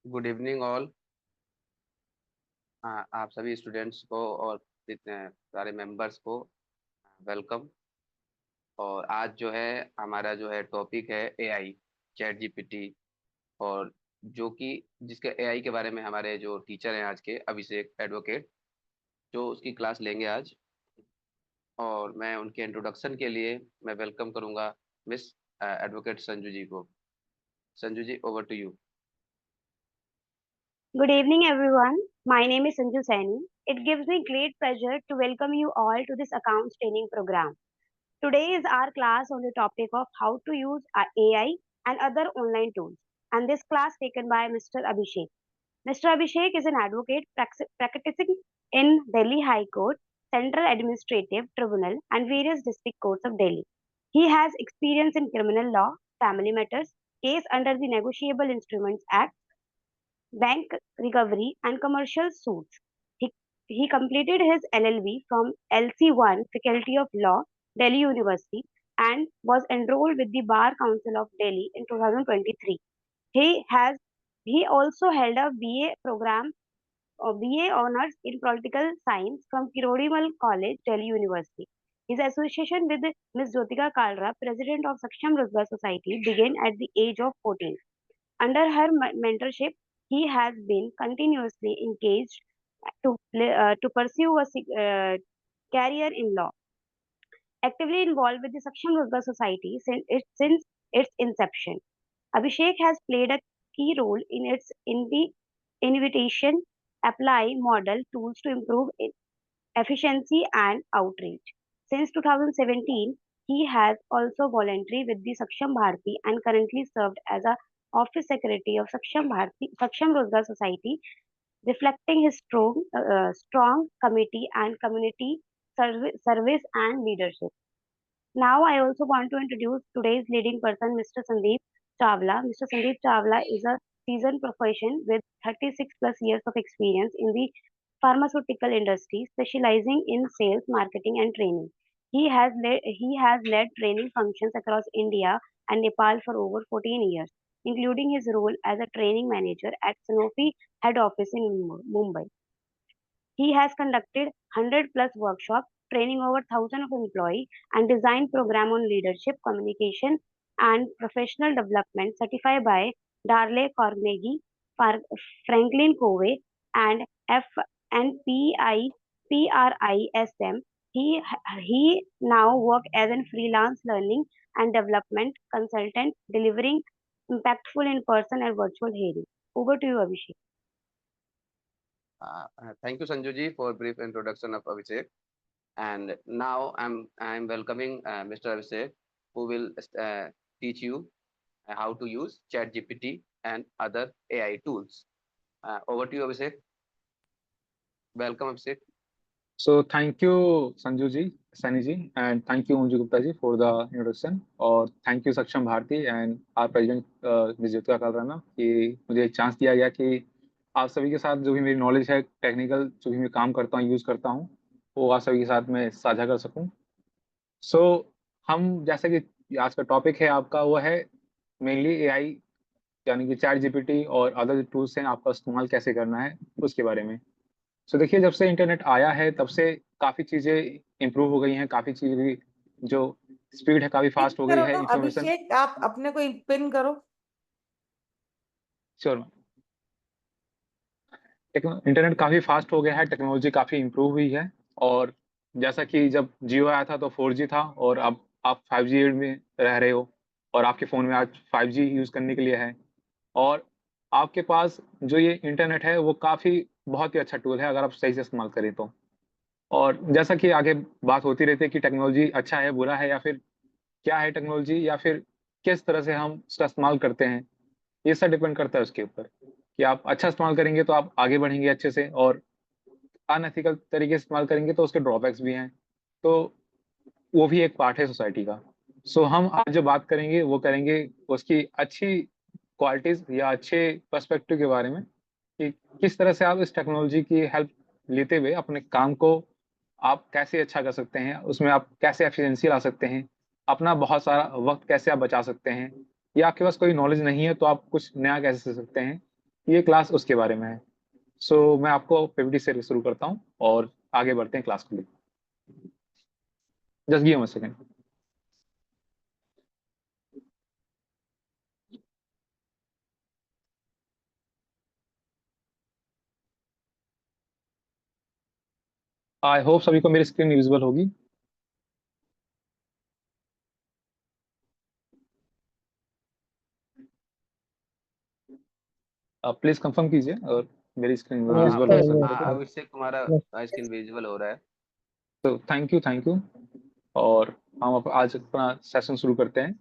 Good evening all. आप सभी students को और जितने सारे मेंबर्स को वेलकम। और आज जो है हमारा जो है टॉपिक है एआई, चैट जीपीटी। और जो कि जिसके एआई के बारे में हमारे जो टीचर हैं आज के अभिषेक एडवोकेट, जो उसकी क्लास लेंगे आज। और मैं उनके इंट्रोडक्शन के लिए मैं वेलकम करूंगा मिस एडवोकेट संजू जी को। Sanju ji, over to you. Good evening, everyone. My name is Sanju Saini. It gives me great pleasure to welcome you all to this accounts training program. Today is our class on the topic of how to use AI and other online tools, and this class taken by Mr. Abhishek. Mr. Abhishek is an advocate practicing in Delhi High Court, Central Administrative Tribunal, and various district courts of Delhi. He has experience in criminal law, family matters, case under the Negotiable Instruments Act, bank recovery, and commercial suits. He, he completed his LLB from LC1 Faculty of Law, Delhi University, and was enrolled with the Bar Council of Delhi in 2023. He has he also held a BA program or BA honors in political science from Kirodimal College, Delhi University. His association with Ms. Jyotika Kalra, president of Saksham Rozgar Society, began at the age of 14. Under her mentorship, he has been continuously engaged to pursue a career in law, actively involved with the Saksham Rozgar Society since its inception. Abhishek has played a key role in the invitation apply model tools to improve efficiency and outreach. Since 2017, he has also volunteered with the Saksham Bharati and currently served as a office secretary of Saksham Rozgar Society, reflecting his strong committee and community service and leadership. Now, I also want to introduce today's leading person, Mr. Sandeep Chawla. Mr. Sandeep Chawla is a seasoned professional with 36 plus years of experience in the pharmaceutical industry, specializing in sales, marketing, and training. He has led training functions across India and Nepal for over 14 years, including his role as a training manager at Sanofi head office in Mumbai. He has conducted 100 plus workshops, training over 1,000 of employees, and designed program on leadership, communication, and professional development certified by Darley Carnegie, Franklin Covey, and F and PRISM. He now works as a freelance learning and development consultant, delivering impactful in-person and virtual hearing. Over to you, Abhishek. Thank you, Sanju ji, for brief introduction of Abhishek. And now I'm welcoming Mr. Abhishek, who will teach you how to use ChatGPT and other AI tools. Over to you, Abhishek. Welcome, Abhishek. So thank you, Sanju ji, Sani ji, and thank you, Unju Gupta ji, for the introduction. और thank you, Saksham Bharti and our president, Ms. Jyotika Kalrana, कि मुझे एक chance दिया गया कि आप सभी के साथ जो भी मेरी नॉलेज है, टेक्निकल जो भी मैं काम करता हूँ, यूज़ करता हूँ, वो आप सभी के साथ मैं साझा कर सकूँ। सो हम जैसे कि आज का टॉपिक है आपका, वो है मेनली एआई, यानी कि चैट जीपीटी और अदर टूल्स हैं, आपका इस्तेमाल कैसे करना है, उसके बारे में। सो देखिए, जब से इंटरनेट आया है तब से काफ़ी चीज़ें इम्प्रूव हो गई हैं, काफ़ी चीज़ें की जो स्पीड है काफ़ी पिन फास्ट हो गई करो है, तो इन्फॉर्मेशन। अभिषेक आप अपने को पिन करो। श्योर। इंटरनेट काफ़ी फास्ट हो गया है, टेक्नोलॉजी काफ़ी इम्प्रूव हुई है। और जैसा कि जब जियो आया था तो 4G था, और अब आप 5G में रह रहे हो, और आपके फ़ोन में आज 5G यूज़ करने के लिए है। और आपके पास जो ये इंटरनेट है वो काफ़ी बहुत ही अच्छा टूल है, अगर आप सही से इस्तेमाल करें तो। और जैसा कि आगे बात होती रहती है कि टेक्नोलॉजी अच्छा है, बुरा है, या फिर क्या है टेक्नोलॉजी, या फिर किस तरह से हम उसका इस्तेमाल करते हैं, ये सब डिपेंड करता है उसके ऊपर कि आप अच्छा इस्तेमाल करेंगे तो आप आगे बढ़ेंगे अच्छे से, और अनएथिकल तरीके से इस्तेमाल करेंगे तो उसके ड्रॉबैक्स भी हैं। तो वो भी एक पार्ट है सोसाइटी का। सो हम आज जो बात करेंगे वो करेंगे उसकी अच्छी क्वालिटीज़ या अच्छे पर्सपेक्टिव के बारे में, कि किस तरह से आप इस टेक्नोलॉजी की हेल्प लेते हुए अपने काम को आप कैसे अच्छा कर सकते हैं, उसमें आप कैसे एफिशिएंसी ला सकते हैं, अपना बहुत सारा वक्त कैसे आप बचा सकते हैं, या आपके पास कोई नॉलेज नहीं है तो आप कुछ नया कैसे सीख सकते हैं। ये क्लास उसके बारे में है। सो मैं आपको पीपीटी से शुरू करता हूँ और आगे बढ़ते हैं क्लास को लेकर। Just give a second. I hope सभी को मेरी स्क्रीन विजिबल होगी। प्लीज कंफर्म कीजिए और मेरी स्क्रीन Yes, हाँ विजिबल sir. हो Yes, सके हाँ, तो। sir. अभिषेक तुम्हारा Yes. स्क्रीन विजुअल हो रहा है। तो थैंक यू, थैंक यू। और हम आज अपना सेशन शुरू करते हैं।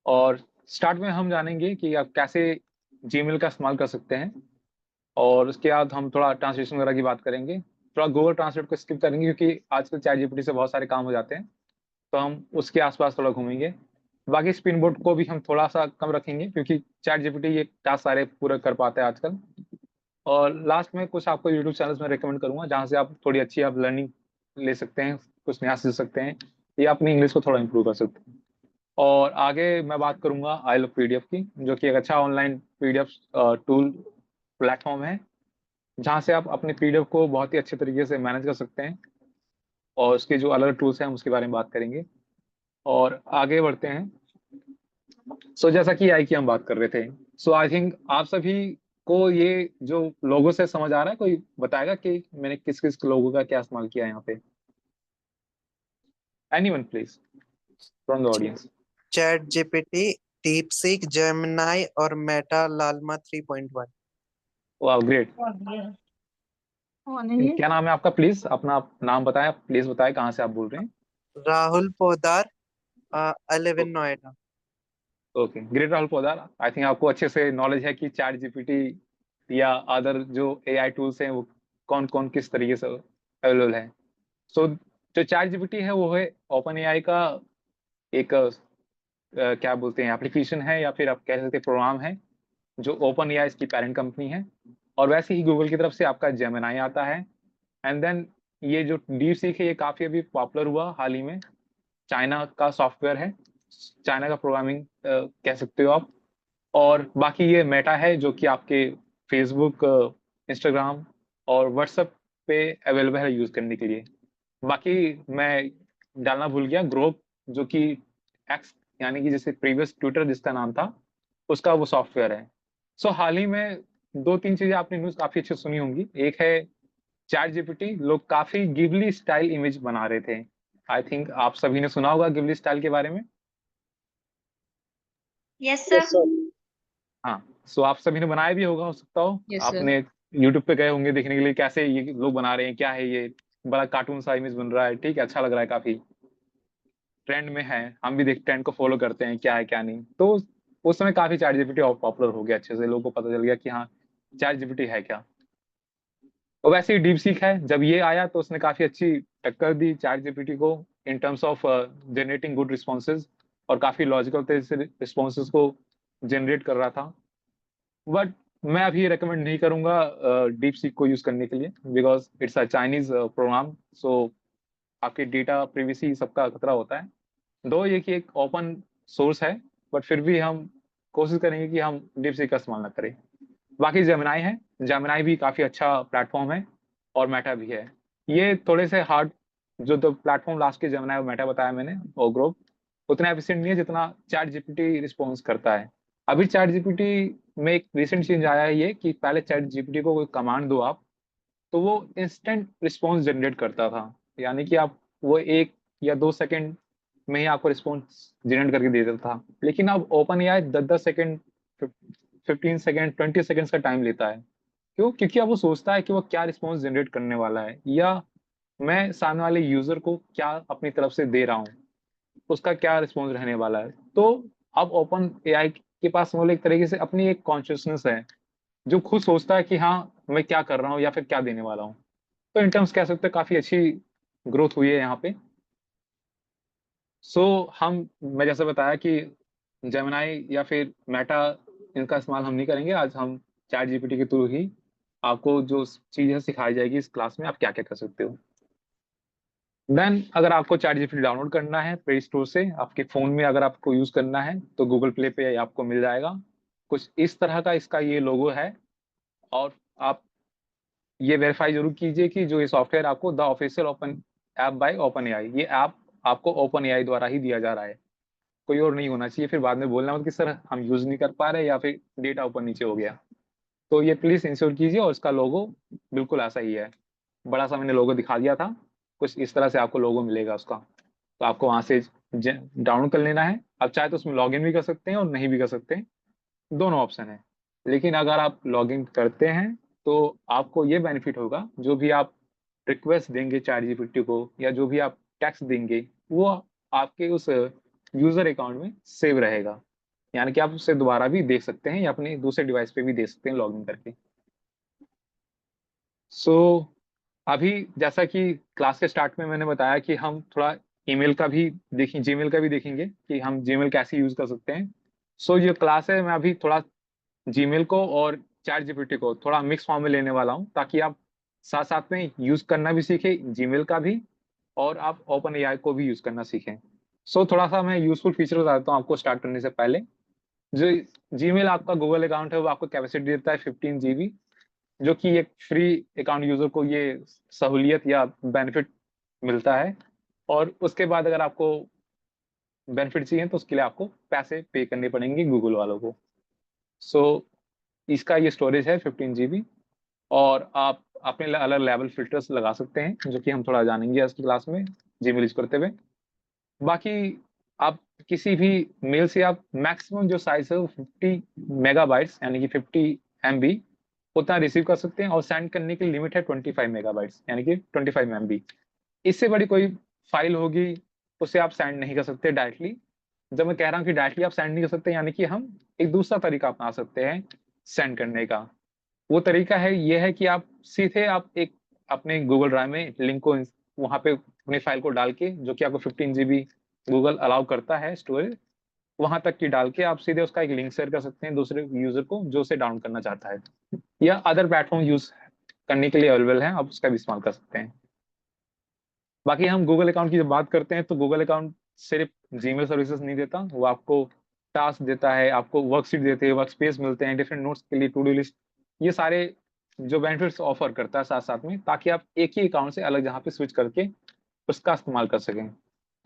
और स्टार्ट में हम जानेंगे कि आप कैसे जीमेल का इस्तेमाल कर सकते हैं, और उसके बाद हम थोड़ा ट्रांसलेशन वगैरह की बात करेंगे। थोड़ा गूगल ट्रांसलेट को स्किप करेंगे क्योंकि आजकल चैट जीपीटी से बहुत सारे काम हो जाते हैं, तो हम उसके आसपास थोड़ा घूमेंगे। बाकी स्पिन बोर्ड को भी हम थोड़ा सा कम रखेंगे क्योंकि चैट जीपीटी ये टास्क सारे पूरा कर पाते हैं आजकल। और लास्ट में कुछ आपको यूट्यूब चैनल्स में रिकमेंड करूंगा जहाँ से आप थोड़ी अच्छी आप लर्निंग ले सकते हैं, कुछ नया सीख सकते हैं, या अपनी इंग्लिश को थोड़ा इंप्रूव कर सकते हैं। और आगे मैं बात करूंगा आई लव पीडीएफ की, जो कि एक अच्छा ऑनलाइन पीडीएफ टूल प्लेटफॉर्म है जहाँ से आप अपने पीडीएफ को बहुत ही अच्छे तरीके से मैनेज कर सकते हैं। और उसके जो अलग टूल्स हैं हम उसके बारे में बात करेंगे और आगे बढ़ते हैं। सो जैसा कि आई की हम बात कर रहे थे, सो आई थिंक आप सभी को ये जो लोगों से समझ आ रहा है, कोई बताएगा कि मैंने किस किस लोगों का क्या इस्तेमाल किया है यहाँ पे? Anyone please from the audience. Chat GPT, deep seek, Gemini और मेटा लालमा 3.1। वाह ग्रेट। नहीं है। क्या नाम है आपका? प्लीज अपना नाम बताएं, प्लीज बताएं कहाँ से आप बोल रहे हैं। Rahul Podar, 11 Noida. Okay great Rahul Podar. I think आपको अच्छे से नॉलेज है कि चैट जीपीटी या अदर जो एआई टूल्स हैं वो कौन कौन किस तरीके से अवेलेबल है। सो जो चैट जीपीटी है वो है ओपन एआई का एक क्या बोलते हैं एप्लीकेशन है, या फिर आप कह सकते हैं प्रोग्राम है, जो ओपन एआई इसकी पेरेंट कंपनी है। और वैसे ही गूगल की तरफ से आपका जेमिनाई आता है। एंड देन ये जो डीप सीक है ये काफी अभी पॉपुलर हुआ हाल ही में। चाइना का सॉफ्टवेयर है, चाइना का प्रोग्रामिंग कह सकते हो आप। और बाकी ये मेटा है जो कि आपके फेसबुक, इंस्टाग्राम और व्हाट्सएप पे अवेलेबल है यूज करने के लिए। बाकी मैं डालना भूल गया ग्रोक, जो कि एक्स यानी कि जैसे प्रीवियस ट्विटर जिसका नाम था उसका वो सॉफ्टवेयर है। सो हाल ही में दो तीन चीजें आपने न्यूज काफी अच्छी सुनी होंगी। एक है चैट जीपीटी, लोग काफी गिबली स्टाइल इमेज बना रहे थे। आई थिंक आप सभी ने सुना होगा गिबली स्टाइल के बारे में। Yes, sir. हाँ, सो आप सभी ने बनाया भी होगा, हो सकता हो Yes, sir. आपने यूट्यूब पे गए होंगे देखने के लिए कैसे ये लोग बना रहे हैं, क्या है ये बड़ा कार्टून सा इमेज बन रहा है। ठीक है, अच्छा लग रहा है, काफी ट्रेंड में है, हम भी देख ट्रेंड को फॉलो करते हैं क्या है क्या नहीं। तो उस समय काफी चैट जीपीटी पॉपुलर हो गया, अच्छे से लोगों को पता चल गया कि हाँ चैट जीपीटी है क्या। और वैसे ही डीप सीक है, जब ये आया तो उसने काफी अच्छी टक्कर दी चैट जीपीटी को in terms of generating good responses, और काफी लॉजिकल तरीके से रिस्पॉन्सेज को जनरेट कर रहा था। बट मैं अभी रेकमेंड नहीं करूंगा डीप सीक को यूज करने के लिए, because it's a Chinese program. So आपके डेटा प्रिवेसी सबका खतरा होता है। दो ये कि एक ओपन सोर्स है, बट फिर भी हम कोशिश करेंगे कि हम डीप सीक का इस्तेमाल ना करें। बाकी जेमिनाई है, जेमिनाई भी काफी अच्छा प्लेटफॉर्म है, और मेटा भी है। ये थोड़े से हार्ड, जो दो प्लेटफॉर्म लास्ट के जेमिनाई और मेटा बताया मैंने और ग्रोक, उतना एफिशिएंट नहीं है जितना चैट जीपीटी रिस्पॉन्स करता है। अभी चैट जीपीटी में एक रिसेंट चेंज आया है ये कि पहले चैट जीपीटी को कोई कमांड दो आप, तो वो इंस्टेंट रिस्पॉन्स जनरेट करता था। यानी कि आप वो 1 या 2 सेकंड में ही आपको रिस्पॉन्स जनरेट करके दे देता था। लेकिन अब open AI 10-10 second, 15 second, 20 seconds का टाइम लेता है। क्यों? क्योंकि अब वो सोचता है कि वो क्या रिस्पॉन्स जनरेट करने वाला है, या मैं सामने वाले यूजर को क्या अपनी तरफ से दे रहा हूँ, उसका क्या रिस्पॉन्स रहने वाला है। तो अब ओपन एआई के पास मतलब एक तरीके से अपनी एक कॉन्शियसनेस है, जो खुद सोचता है कि हाँ मैं क्या कर रहा हूँ या फिर क्या देने वाला हूँ। तो इन टर्म्स कह सकते हैं काफी अच्छी ग्रोथ हुई है यहाँ पे। सो मैं जैसे बताया कि जेमिनाई या फिर मेटा, इनका इस्तेमाल हम नहीं करेंगे। आज हम चैट जीपीटी के थ्रू ही आपको जो चीजें सिखाई जाएगी इस क्लास में, आप क्या क्या कर सकते हो। देन अगर आपको चैट जीपीटी डाउनलोड करना है प्ले स्टोर से, आपके फोन में अगर आपको यूज करना है तो गूगल प्ले पे आपको मिल जाएगा। कुछ इस तरह का इसका ये लोगो है। और आप ये वेरीफाई जरूर कीजिए कि जो ये सॉफ्टवेयर आपको the official open app by open AI, ये ऐप आपको ओपन एआई द्वारा ही दिया जा रहा है, कोई और नहीं होना चाहिए। फिर बाद में बोलना मत कि सर हम यूज नहीं कर पा रहे या फिर डेटा ऊपर नीचे हो गया। तो ये प्लीज इंश्योर कीजिए। और इसका लोगो बिल्कुल ऐसा ही है, बड़ा सा मैंने लोगो दिखा दिया था, कुछ इस तरह से आपको लोगो मिलेगा उसका। तो आपको वहां से डाउनलोड कर लेना है। आप चाहे तो उसमें लॉग इन भी कर सकते हैं और नहीं भी कर सकते हैं, दोनों ऑप्शन है। लेकिन अगर आप लॉग इन करते हैं तो आपको ये बेनिफिट होगा, जो भी आप रिक्वेस्ट देंगे चैट जीपीटी को या जो भी आप टेक्स्ट देंगे वो आपके उस यूजर अकाउंट में सेव रहेगा। यानी कि आप उसे दोबारा भी देख सकते हैं या अपने दूसरे डिवाइस पे भी देख सकते हैं लॉग इन करके। सो अभी जैसा कि क्लास के स्टार्ट में मैंने बताया कि हम थोड़ा ईमेल का भी देखें, जीमेल का भी देखेंगे कि हम जीमेल कैसे यूज कर सकते हैं। सो ये क्लास है, मैं अभी थोड़ा जीमेल को और चैट जीपीटी को थोड़ा मिक्स फॉर्म में लेने वाला हूँ, ताकि आप साथ साथ में यूज करना भी सीखें जीमेल का भी, और आप ओपन एआई को भी यूज करना सीखें। सो थोड़ा सा मैं यूजफुल फीचर बता देता हूँ आपको स्टार्ट करने से पहले। जो जीमेल आपका गूगल अकाउंट है वो आपको कैपेसिटी देता है 15 GB, जो कि एक फ्री अकाउंट यूजर को ये सहूलियत या बेनिफिट मिलता है। और उसके बाद अगर आपको बेनिफिट चाहिए तो उसके लिए आपको पैसे पे करने पड़ेंगे गूगल वालों को। सो इसका ये स्टोरेज है 15 GB। और आप अपने अलग लेवल फिल्टर्स लगा सकते हैं, जो कि हम थोड़ा जानेंगे आज की क्लास में जीमेल यूज करते हुए। बाकी आप किसी भी मेल से आप मैक्सिमम जो साइज है वो 50 MB यानी कि 50 MB उतना रिसीव कर सकते हैं, और सेंड करने की लिमिट है 25 MB यानी कि 25 MB। इससे बड़ी कोई फाइल होगी उसे आप सेंड नहीं कर सकते डायरेक्टली। जब मैं कह रहा हूँ कि डायरेक्टली आप सेंड नहीं कर सकते, यानी कि हम एक दूसरा तरीका अपना सकते हैं सेंड करने का। वो तरीका है ये है कि आप सीधे आप एक अपने गूगल ड्राइव में लिंक को वहां पे अपनी फाइल को डाल के, जो कि आपको 15 GB गूगल अलाउ करता है स्टोरेज, वहां तक की डाल के आप सीधे उसका एक लिंक शेयर कर सकते हैं दूसरे यूजर को जो उसे डाउनलोड करना चाहता है, या अदर प्लेटफॉर्म यूज करने के लिए अवेलेबल है, आप उसका भी इस्तेमाल कर सकते हैं। बाकी हम गूगल अकाउंट की जब बात करते हैं तो गूगल अकाउंट सिर्फ जीमेल सर्विसेज नहीं देता, वो आपको टास्क देता है, आपको वर्कशीट देते हैं, वर्क स्पेस मिलते हैं, डिफरेंट नोट्स के लिए टू डू लिस्ट, ये सारे जो बेनिफिट्स ऑफर करता है साथ साथ में, ताकि आप एक ही अकाउंट से अलग जहाँ पे स्विच करके उसका इस्तेमाल कर सकें।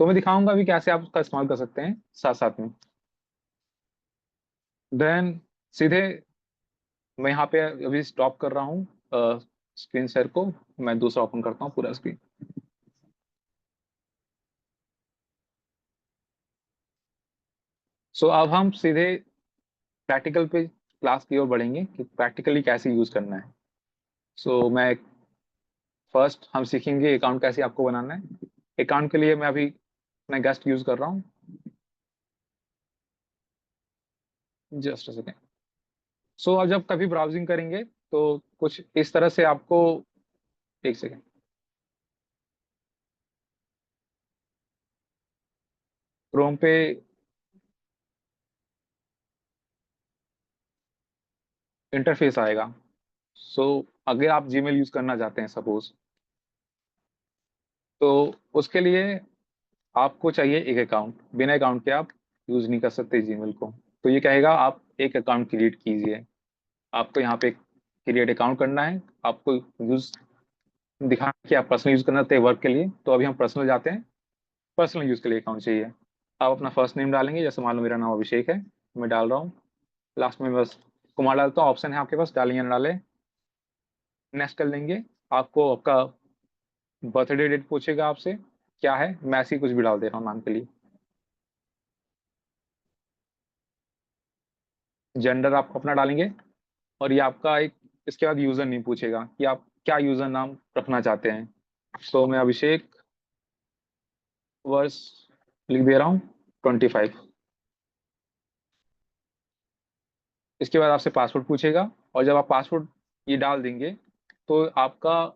तो मैं दिखाऊंगा भी कैसे आप उसका इस्तेमाल कर सकते हैं साथ साथ में। देन सीधे मैं यहाँ पे अभी स्टॉप कर रहा हूँ स्क्रीन शेयर को, मैं दूसरा ओपन करता हूँ पूरा स्क्रीन। सो अब हम सीधे प्रैक्टिकल पे क्लास की ओर बढ़ेंगे कि प्रैक्टिकली कैसे यूज करना है। सो मैं फर्स्ट हम सीखेंगे अकाउंट कैसे आपको बनाना है। अकाउंट के लिए मैं अभी अपना गेस्ट यूज कर रहा हूँ, जस्ट अ सेकेंड। सो अब जब कभी ब्राउजिंग करेंगे तो कुछ इस तरह से आपको, एक सेकेंड, क्रोम पे इंटरफेस आएगा। सो अगर आप जीमेल यूज करना चाहते हैं सपोज, तो उसके लिए आपको चाहिए एक अकाउंट। बिना अकाउंट के आप यूज नहीं कर सकते जीमेल को। तो ये कहेगा आप एक अकाउंट क्रिएट कीजिए। आपको यहाँ पे क्रिएट अकाउंट करना है, आपको यूज दिखाना कि आप पर्सनल यूज करना चाहते हैं वर्क के लिए, तो अभी हम पर्सनल जाते हैं। पर्सनल यूज के लिए अकाउंट चाहिए। आप अपना फर्स्ट नेम डालेंगे, जैसे मान लो मेरा नाम अभिषेक है, मैं डाल रहा हूँ। लास्ट में बस कुमार डालता हूँ, ऑप्शन है आपके पास, डालें या ना डालें, नेक्स्ट कर लेंगे। आपको आपका बर्थडे डेट पूछेगा आपसे क्या है, मैं ऐसे ही कुछ भी डाल दे रहा हूँ नाम के लिए। जेंडर आप अपना डालेंगे, और ये आपका एक, इसके बाद यूजर नेम पूछेगा कि आप क्या यूजर नाम रखना चाहते हैं। तो मैं अभिषेक वर्ष लिख दे रहा हूँ 25। इसके बाद आपसे पासवर्ड पूछेगा, और जब आप पासवर्ड ये डाल देंगे तो आपका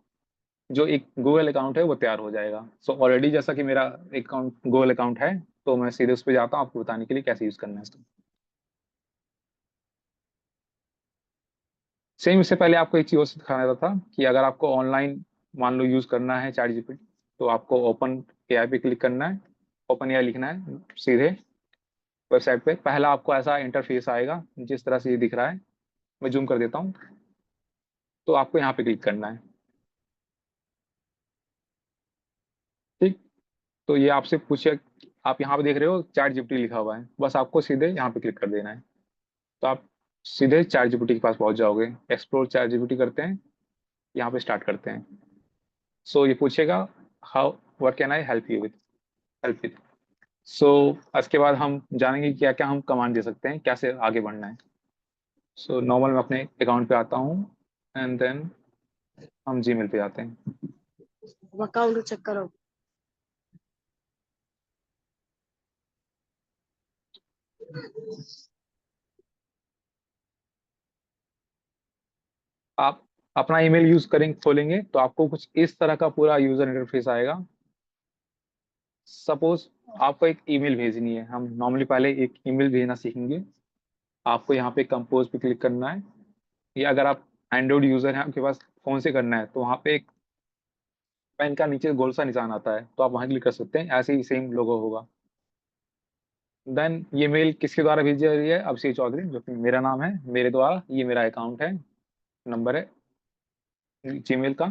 जो एक गूगल अकाउंट है वो तैयार हो जाएगा। सो ऑलरेडी जैसा कि मेरा अकाउंट गूगल अकाउंट है, तो मैं सीधे उस पर जाता हूँ आपको बताने के लिए कैसे यूज करना है इसको। सेम, इससे पहले आपको एक चीज और सिखाना था कि अगर आपको ऑनलाइन मान लो यूज करना है चैट जीपीटी, तो आपको ओपन एआई पे क्लिक करना है, ओपन एआई लिखना है सीधे, वेबसाइट पे पहला आपको ऐसा इंटरफेस आएगा जिस तरह से ये दिख रहा है। मैं जूम कर देता हूँ। तो आपको यहाँ पे क्लिक करना है। ठीक, तो ये आपसे पूछे, आप यहाँ पे देख रहे हो चैट जीपीटी लिखा हुआ है, बस आपको सीधे यहाँ पे क्लिक कर देना है। तो आप सीधे चैट जीपीटी के पास पहुंच जाओगे। एक्सप्लोर चैट जीपीटी करते हैं, यहाँ पे स्टार्ट करते हैं। सो ये पूछेगा how what can I help with. So इसके बाद हम जानेंगे क्या क्या हम कमांड दे सकते हैं, कैसे आगे बढ़ना है। सो नॉर्मल मैं अपने अकाउंट पे आता हूँ एंड देन हम जीमेल पे जाते हैं। अकाउंट चेक करो। आप अपना ईमेल यूज करेंगे, खोलेंगे तो आपको कुछ इस तरह का पूरा यूजर इंटरफेस आएगा। सपोज आपको एक ईमेल भेजनी है, हम नॉर्मली पहले एक ईमेल भेजना सीखेंगे। आपको यहाँ पे कंपोज पे क्लिक करना है, या अगर आप एंड्रॉइड यूजर हैं आपके पास फोन से करना है तो वहाँ पे एक पेन का नीचे गोल सा निशान आता है, तो आप वहाँ क्लिक कर सकते हैं, ऐसे ही सेम लोगो होगा। देन ये मेल किसके द्वारा भेजी जा रही है? अभिषेक चौधरी, जो कि मेरा नाम है, मेरे द्वारा, ये मेरा अकाउंट है, नंबर है जीमेल का।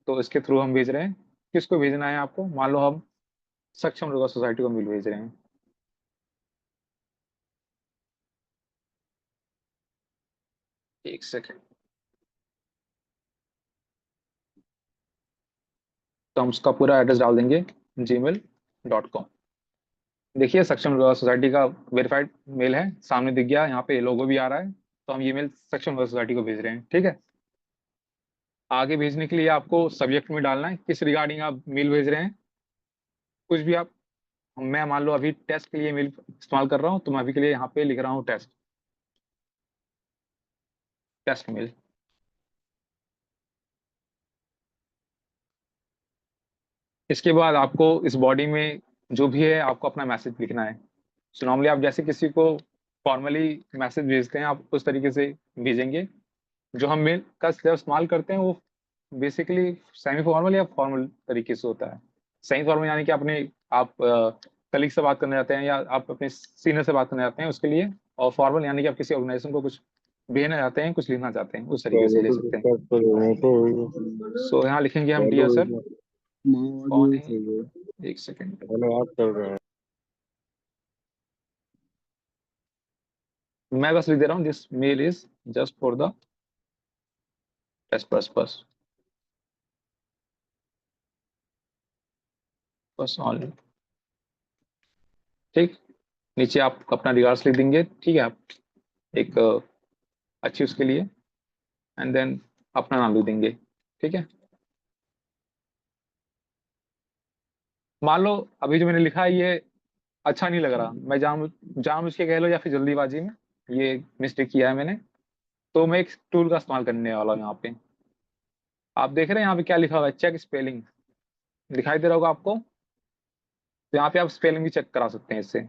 तो इसके थ्रू हम भेज रहे हैं। किसको भेजना है आपको? मान लो हम सक्षम रोगा सोसाइटी को मेल भेज रहे हैं। एक सेकेंड। तो हम उसका पूरा एड्रेस डाल देंगे gmail.com। देखिए सक्षम रोगा सोसाइटी का वेरीफाइड मेल है, सामने दिख गया, यहाँ पे लोगो भी आ रहा है। तो हम ये मेल सक्षम रोगा सोसाइटी को भेज रहे हैं। ठीक है, आगे भेजने के लिए आपको सब्जेक्ट में डालना है किस रिगार्डिंग आप मेल भेज रहे हैं। कुछ भी आप, मैं मान लो अभी टेस्ट के लिए मेल इस्तेमाल कर रहा हूँ, तो मैं अभी के लिए यहाँ पे लिख रहा हूँ टेस्ट, टेस्ट मेल। इसके बाद आपको इस बॉडी में जो भी है आपको अपना मैसेज लिखना है। सो नॉर्मली आप जैसे किसी को फॉर्मली मैसेज भेजते हैं आप उस तरीके से भेजेंगे। जो हम मेल का जब इस्तेमाल करते हैं वो बेसिकली सेमी फॉर्मल या फॉर्मल तरीके से होता है। सेमी फॉर्मल यानी कि अपने आप कलीग से बात करने जाते हैं या आप अपने सीनियर से बात करने जाते हैं उसके लिए। और फॉर्मल यानी कि आप किसी ऑर्गेनाइजेशन को कुछ भेजना चाहते हैं, कुछ लिखना चाहते हैं, उस तरीके से ले सकते हैं। सो यहाँ लिखेंगे हम डियर सर, कौन है, एक सेकेंड। मैं बस लिख दे रहा हूँ this mail is just for the test purpose, बस ऑनली। ठीक, नीचे आप अपना रिगार्ड्स लिख देंगे। ठीक है, आप एक अच्छी उसके लिए, एंड देन अपना नाम लिख देंगे। ठीक है, मान लो अभी जो मैंने लिखा है ये अच्छा नहीं लग रहा, मैं जानबूझ के कह लो या फिर जल्दीबाजी में ये मिस्टेक किया है मैंने, तो मैं एक टूल का इस्तेमाल करने वाला हूँ। यहाँ पे आप देख रहे हैं यहाँ पे क्या लिखा हुआ है, चेक स्पेलिंग, दिखाई दे रहा होगा आपको। तो यहाँ पे आप स्पेलिंग भी चेक करा सकते हैं इससे।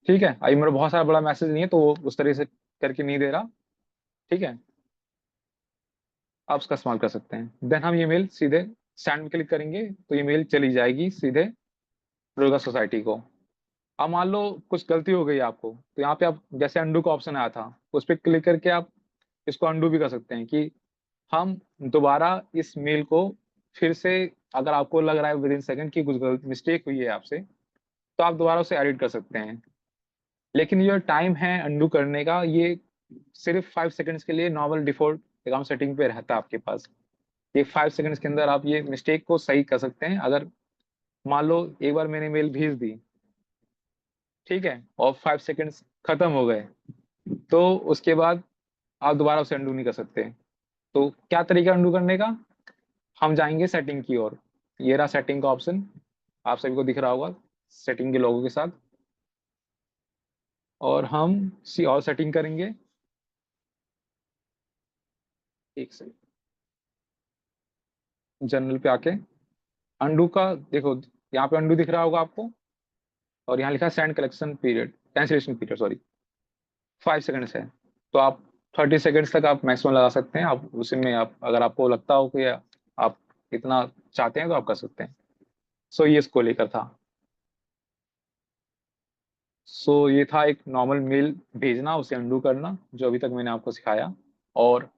ठीक है, अभी मेरा बहुत सारा बड़ा मैसेज नहीं है तो वो उस तरीके से करके नहीं दे रहा। ठीक है, आप उसका इस्तेमाल कर सकते हैं। देन हम ये मेल सीधे सेंड में क्लिक करेंगे तो ये मेल चली जाएगी सीधे रोगा सोसाइटी को। अब मान लो कुछ गलती हो गई आपको, तो यहाँ पे आप जैसे अंडू का ऑप्शन आया था उस पर क्लिक करके आप इसको अंडू भी कर सकते हैं कि हम दोबारा इस मेल को फिर से, अगर आपको लग रहा है विद इन सेकंड की कुछ मिस्टेक हुई है आपसे, तो आप दोबारा उसे एडिट कर सकते हैं। लेकिन ये टाइम है अंडू करने का, ये सिर्फ 5 सेकंड्स के लिए नॉर्मल डिफॉल्ट अकाउंट सेटिंग पे रहता है आपके पास। ये 5 सेकंड्स के अंदर आप ये मिस्टेक को सही कर सकते हैं। अगर मान लो एक बार मैंने मेल भेज दी, ठीक है, और 5 सेकंड्स खत्म हो गए, तो उसके बाद आप दोबारा उसे अंडू नहीं कर सकते। तो क्या तरीका अंडू करने का? हम जाएंगे सेटिंग की ओर। ये रहा सेटिंग का ऑप्शन, आप सभी को दिख रहा होगा सेटिंग के लोगों के साथ। और हम सी और सेटिंग करेंगे। एक सेकंड, जनरल पे आके अंडू का देखो, यहाँ पे अंडू दिख रहा होगा आपको, और यहाँ लिखा है send collection period, cancellation period sorry, 5 seconds है। तो आप 30 सेकंड्स तक आप मैक्सिमम लगा सकते हैं। आप उसी में आप अगर आपको लगता हो कि आप इतना चाहते हैं तो आप कर सकते हैं। सो ये इसको लेकर था। सो ये था एक नॉर्मल मेल भेजना, उसे अंडू करना, जो अभी तक मैंने आपको सिखाया। और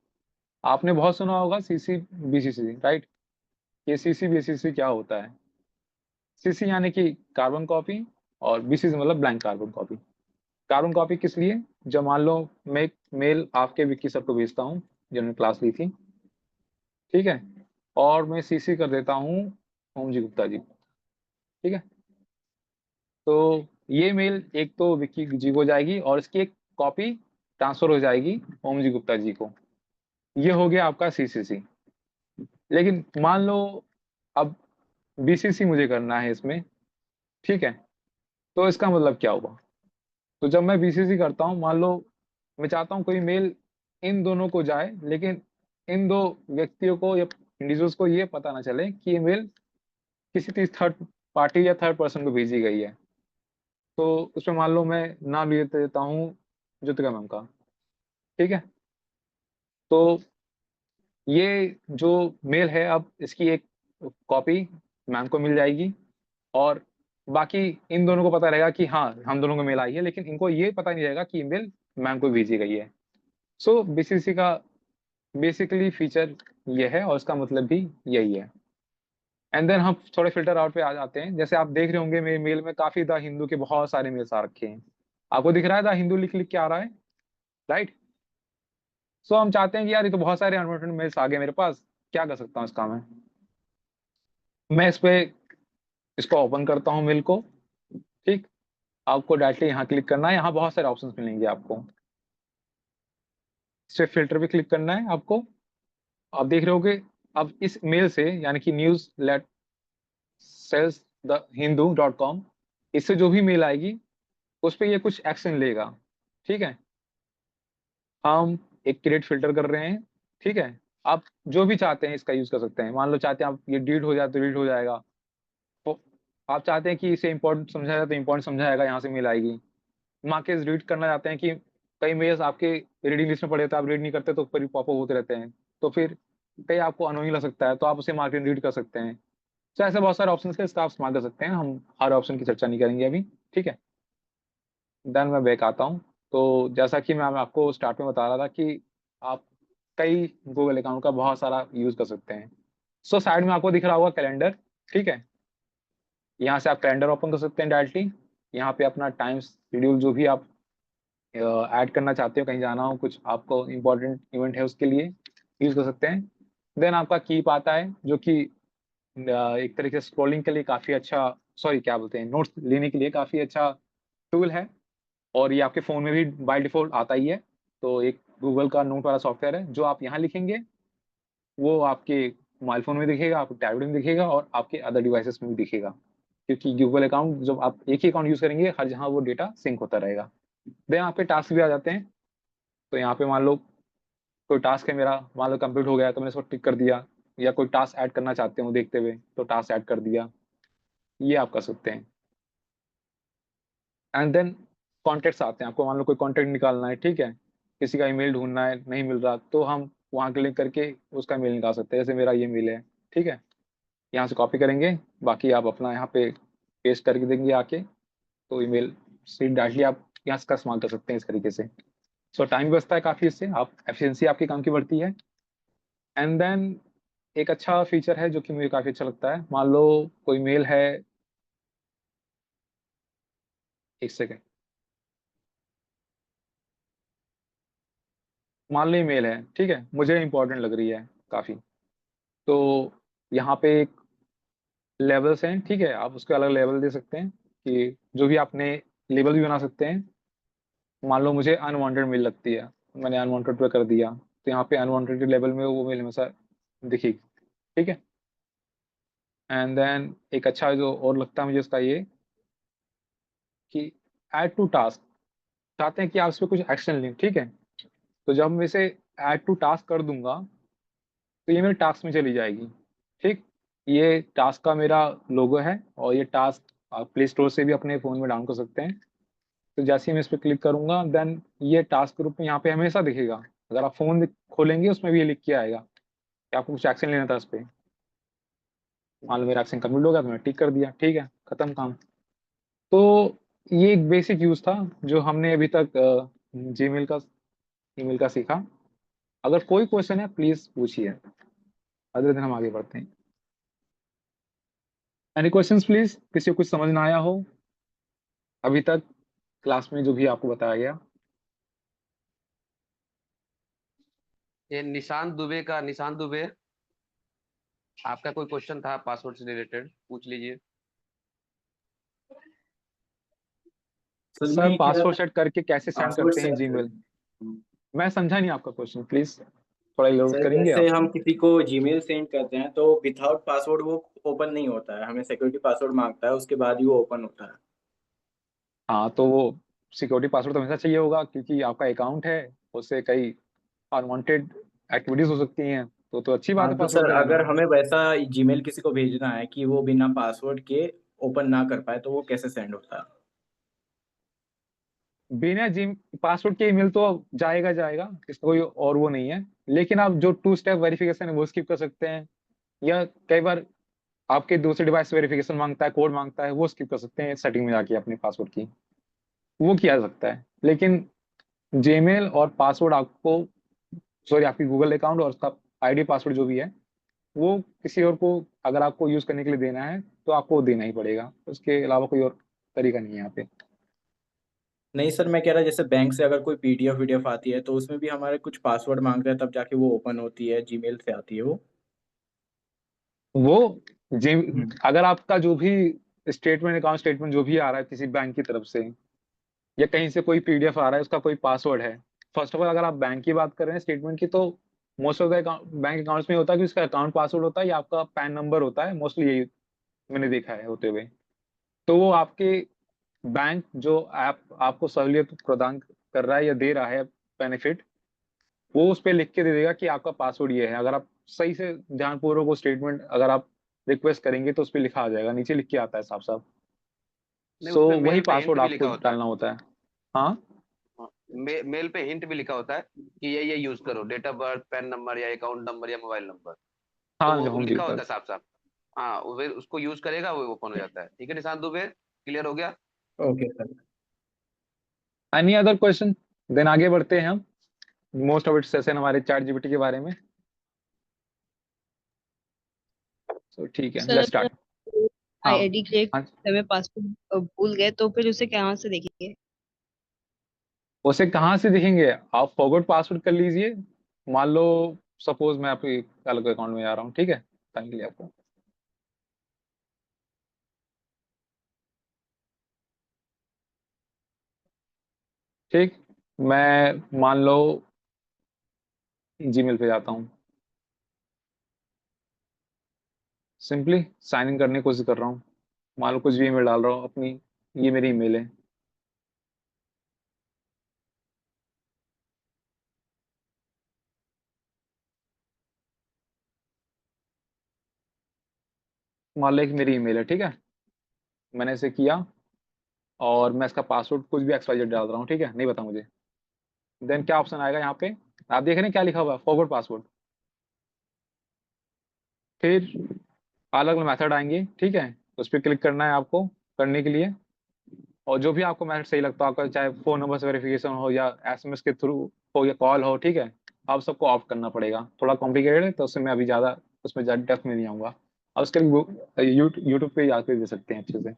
आपने बहुत सुना होगा सीसी बीसीसी, राइट? ये सीसी बीसीसी क्या होता है? सीसी यानी कि कार्बन कॉपी, और बीसीसी मतलब blank carbon copy. Carbon copy किस लिए? जब मान लो मैं एक मेल आपके विक्की सर को भेजता हूँ जिन्होंने क्लास ली थी, ठीक है, और मैं सीसी कर देता हूँ ओम जी गुप्ता जी को, ठीक है, तो ये मेल एक तो विक्की जी को जाएगी और इसकी एक कॉपी ट्रांसफर हो जाएगी ओम जी गुप्ता जी को। ये हो गया आपका सीसीसी। लेकिन मान लो अब बीसीसी मुझे करना है इसमें, ठीक है, तो इसका मतलब क्या होगा? तो जब मैं बीसीसी करता हूँ, मान लो मैं चाहता हूँ कोई मेल इन दोनों को जाए, लेकिन इन दो व्यक्तियों को या इंडिविजुअल्स को ये पता ना चले कि ये मेल किसी थर्ड पार्टी या थर्ड पर्सन को भेजी गई है। तो उसमें मान लो मैं नाम लिख देता हूँ ज्योतिका मैम का, ठीक है, तो ये जो मेल है अब इसकी एक कॉपी मैम को मिल जाएगी, और बाकी इन दोनों को पता रहेगा कि हाँ हम दोनों को मेल आई है, लेकिन इनको ये पता नहीं रहेगा कि ये मेल मैम को भेजी गई है। सो बीसीसी का बेसिकली फीचर ये है, और इसका मतलब भी यही है। एंड देन हम थोड़े फिल्टर आउट पे आ जाते हैं। जैसे आप देख रहे होंगे मेरे मेल में काफी द हिंदू के बहुत सारे मेल्स आ रखे हैं। आपको दिख रहा है द हिंदू लिख लिख के आ रहा है, राइट? सो हम चाहते हैं कि यार ये तो बहुत सारे अनवांटेड मेल्स आ गए मेरे पास, क्या कर सकता हूँ इसका मैं इस पे इसको ओपन करता हूँ मेल को, ठीक। आपको डायरेक्टली यहाँ क्लिक करना है, यहाँ बहुत सारे ऑप्शंस मिलेंगे आपको। इस पे फिल्टर पे क्लिक करना है आपको। आप देख रहे होगे अब इस मेल से, यानी कि news let sales the Hindu dot com, इससे जो भी मेल आएगी उस पर ये कुछ एक्शन लेगा, ठीक है। हम एक क्रिएट फिल्टर कर रहे हैं, ठीक है। आप जो भी चाहते हैं इसका यूज कर सकते हैं। मान लो चाहते हैं आप ये डिलीट हो जाए तो डिलीट हो जाएगा, तो आप चाहते हैं कि इसे इंपॉर्टेंट समझा जाए तो इंपॉर्टेंट समझाएगा, यहाँ से मेल आएगी। मार्केट रीड करना चाहते हैं कि कई मेल्स आपके रीडिंग लिस्ट में पड़े होते हैं, आप रीड नहीं करते तो ऊपर ही पॉपअप होते रहते हैं, तो फिर कई आपको अनोइंग लग सकता है, तो आप उसे मार्केट रीड कर सकते हैं। तो ऐसे बहुत सारे ऑप्शन है, इसका आप इस्तेमाल कर सकते हैं। हम हर ऑप्शन की चर्चा नहीं करेंगे अभी, ठीक है। देन मैं बैक आता हूँ। तो जैसा कि मैं आपको स्टार्ट में बता रहा था कि आप कई गूगल अकाउंट का बहुत सारा यूज कर सकते हैं। सो साइड में आपको दिख रहा होगा कैलेंडर, ठीक है। यहाँ से आप कैलेंडर ओपन कर सकते हैं डायरेक्टली। यहाँ पे अपना टाइम शेड्यूल जो भी आप ऐड करना चाहते हो, कहीं जाना हो, कुछ आपको इंपॉर्टेंट इवेंट है उसके लिए यूज कर सकते हैं। देन आपका कीप आता है, जो कि एक तरीके से स्क्रॉलिंग के लिए काफी अच्छा, सॉरी क्या बोलते हैं, नोट्स लेने के लिए काफी अच्छा टूल है। और ये आपके फोन में भी बाय डिफॉल्ट आता ही है। तो एक गूगल का नोट वाला सॉफ्टवेयर है, जो आप यहाँ लिखेंगे वो आपके मोबाइल फोन में दिखेगा, आपके टैबलेट में दिखेगा, और आपके अदर डिवाइसेस में भी दिखेगा। क्योंकि गूगल अकाउंट जब आप एक ही अकाउंट यूज करेंगे, हर जहाँ वो डेटा सिंक होता रहेगा। देन यहाँ पे टास्क भी आ जाते हैं। तो यहाँ पे मान लो कोई टास्क है मेरा, मान लो कंप्लीट हो गया तो मैंने इसको टिक कर दिया, या कोई टास्क ऐड करना चाहते हो देखते हुए तो टास्क ऐड कर दिया, ये आप कर सकते हैं। एंड देन कॉन्टेक्ट्स आते हैं। आपको मान लो कोई कॉन्टेक्ट निकालना है, ठीक है, किसी का ईमेल ढूंढना है, नहीं मिल रहा, तो हम वहाँ क्लिक करके उसका ईमेल निकाल सकते हैं। जैसे मेरा ये मेल है, ठीक है, यहाँ से कॉपी करेंगे, बाकी आप अपना यहाँ पे पेस्ट करके देंगे आके, तो ईमेल से डायरेक्टली आप यहाँ इसका इस्तेमाल कर सकते हैं इस तरीके से। सो टाइम भी बचता है काफ़ी, इससे आप एफिशिएंसी आपके काम की बढ़ती है। एंड देन एक अच्छा फीचर है जो कि मुझे काफ़ी अच्छा लगता है। मान लो कोई मेल है, एक सेकेंड, मान लो मेल है, ठीक है, मुझे इंपॉर्टेंट लग रही है काफ़ी, तो यहाँ पे एक लेवल्स हैं, ठीक है, आप उसके अलग लेवल दे सकते हैं कि जो भी आपने लेबल भी बना सकते हैं। मान लो मुझे अनवांटेड मेल लगती है, मैंने अनवांटेड पे कर दिया, तो यहाँ पे अनवांटेड के लेवल में वो मेल हमेशा दिखेगी, ठीक है। एंड देन एक अच्छा जो और लगता है मुझे इसका ये, कि ऐड टू टास्क, चाहते हैं कि आप इस पर कुछ एक्शन लें, ठीक है, तो जब मैं इसे ऐड टू टास्क कर दूंगा तो ये मेरे टास्क में चली जाएगी, ठीक। ये टास्क का मेरा लोगो है, और ये टास्क आप प्ले स्टोर से भी अपने फ़ोन में डाउन कर सकते हैं। तो जैसे ही मैं इस पर क्लिक करूंगा, देन ये टास्क ग्रुप में यहाँ पे हमेशा दिखेगा। अगर आप फोन खोलेंगे उसमें भी ये लिख के आएगा कि आपको कुछ एक्शन लेना था इस पे। मान लो मेरा एक्शन कंप्लीट हो गया तो मैंने टिक कर दिया, ठीक है, खत्म काम। तो ये एक बेसिक यूज था जो हमने अभी तक जीमेल का ईमेल का सीखा। अगर कोई क्वेश्चन है प्लीज पूछिए, अदर दिन हम आगे बढ़ते हैं। एनी क्वेश्चंस प्लीज, किसी को कुछ समझ ना आया हो अभी तक क्लास में जो भी आपको बताया गया। ये निशांत दुबे, आपका कोई क्वेश्चन था पासवर्ड से रिलेटेड, पूछ लीजिए। सर सर मैं क्या पासवर्ड सेट करके कैसे सेंड पासवर्ड करते हैं सेट जीमेल? कर मैं समझा नहीं आपका क्वेश्चन, प्लीज थोड़ा इलाबोरेट सर करेंगे जैसे आप? हम किसी को जीमेल सेंड करते हैं तो विदाउट पासवर्ड वो ओपन नहीं होता है, हमें सिक्योरिटी पासवर्ड मांगता है, उसके बाद ही वो ओपन होता है। हाँ तो वो सिक्योरिटी पासवर्ड तो हमेशा चाहिए होगा, क्योंकि आपका अकाउंट है, उससे कई अनवांटेड एक्टिविटीज हो सकती हैं, तो अच्छी बात हाँ है तो पासवर्ड सर का रहना। अगर हमें वैसा जीमेल किसी को भेजना है कि वो बिना पासवर्ड के ओपन ना कर पाए तो वो कैसे सेंड होता है? बिना जिम पासवर्ड के ईमेल तो जाएगा जाएगा, इसका कोई और वो नहीं है। लेकिन आप जो टू स्टेप वेरिफिकेशन है वो स्किप कर सकते हैं, या कई बार आपके दूसरे डिवाइस वेरिफिकेशन मांगता है, कोड मांगता है, वो स्किप कर सकते हैं सेटिंग में जाके अपने पासवर्ड की, वो किया जा सकता है। लेकिन जीमेल और पासवर्ड आपको, सॉरी आपकी गूगल अकाउंट और उसका आईडी पासवर्ड जो भी है, वो किसी और को अगर आपको यूज करने के लिए देना है तो आपको देना ही पड़ेगा, उसके अलावा कोई और तरीका नहीं है यहाँ पे। नहीं सर, मैं कह रहा जैसे बैंक से अगर कोई पीडीएफ वीडीएफ आती है तो उसमें भी हमारे कुछ पासवर्ड मांगते हैं, तब जाके वो ओपन होती है, जीमेल से आती है वो। वो जी, हम्म। अगर आपका जो भी स्टेटमेंट, अकाउंट स्टेटमेंट जो भी आ रहा है किसी बैंक की तरफ से, या कहीं से कोई पीडीएफ आ रहा है, उसका कोई पासवर्ड है। फर्स्ट ऑफ ऑल अगर आप बैंक की बात कर रहे हैं स्टेटमेंट की, तो most of the bank accounts में होता है कि उसका अकाउंट पासवर्ड होता है या आपका पैन नंबर होता है, मोस्टली यही मैंने देखा है होते हुए। तो वो आपके बैंक जो ऐप आपको सहूलियत प्रदान कर रहा है या दे रहा है बेनिफिट, वो उस पर लिख के दे देगा कि आपका पासवर्ड ये है। अगर आप सही से ध्यानपूर्वक वो स्टेटमेंट अगर आप रिक्वेस्ट करेंगे तो उस पर लिखा आ जाएगा, नीचे लिख के आता है साफ साफ। नहीं, सो उसमें वही मेल पे हिंट पासवर्ड भी आपको लिखा होता है। डालना होता है। हाँ, हाँ, मेल पे हिंट भी लिखा होता है कि ये यूज करो, date of birth, PAN number या अकाउंट नंबर या मोबाइल नंबर, तो हाँ वो होंगी लिखा होता होता है। है साफ साफ। हाँ, वो फिर उसको यूज करेगा, वो ओपन हो जाता है। ठीक है निशांत दुबे, क्लियर हो गया? Okay sir. Any other question? Then आगे बढ़ते हैं हम मोस्ट ऑफ इट सेशन हमारे चैट जीपीटी के बारे में। सो ठीक है, सर लेट्स अगर स्टार्ट। हाँ आईआईडी के हाँ, में पासवर्ड भूल गए तो फिर उसे कहाँ से देखेंगे? उसे कहाँ से दिखेंगे? आप फॉरगॉट पासवर्ड कर लीजिए। मान लो सपोज मैं आपके अलग अकाउंट में आ रहा हूँ, ठीक है, बताने के लिए आपको। ठीक, मैं मान लो जीमेल पे जाता हूँ, सिंपली साइन इन करने की कोशिश कर रहा हूँ। मान लो कुछ भी ईमेल डाल रहा हूँ अपनी, ये मेरी ईमेल है। मान लो एक मेरी ईमेल है, ठीक है, मैंने इसे किया और मैं इसका पासवर्ड कुछ भी XYZ डाल रहा हूँ, ठीक है, नहीं पता मुझे। देन क्या ऑप्शन आएगा यहाँ पे, आप देख रहे हैं क्या लिखा हुआ है, फॉरगॉट पासवर्ड। फिर अलग अलग मेथड आएंगे, ठीक है, उस पर क्लिक करना है आपको करने के लिए। और जो भी आपको मेथड सही लगता है आपका, चाहे फोन नंबर से वेरिफिकेशन हो या SMS के थ्रू हो या कॉल हो, ठीक है, आप सबको ऑफ करना पड़ेगा। थोड़ा कॉम्प्लिकेटेड है तो उससे मैं अभी ज़्यादा उसमें ज़्यादा डेप्थ में नहीं आऊँगा। अब उसके लिए यूट्यूब पे जाके दे सकते हैं अच्छे से,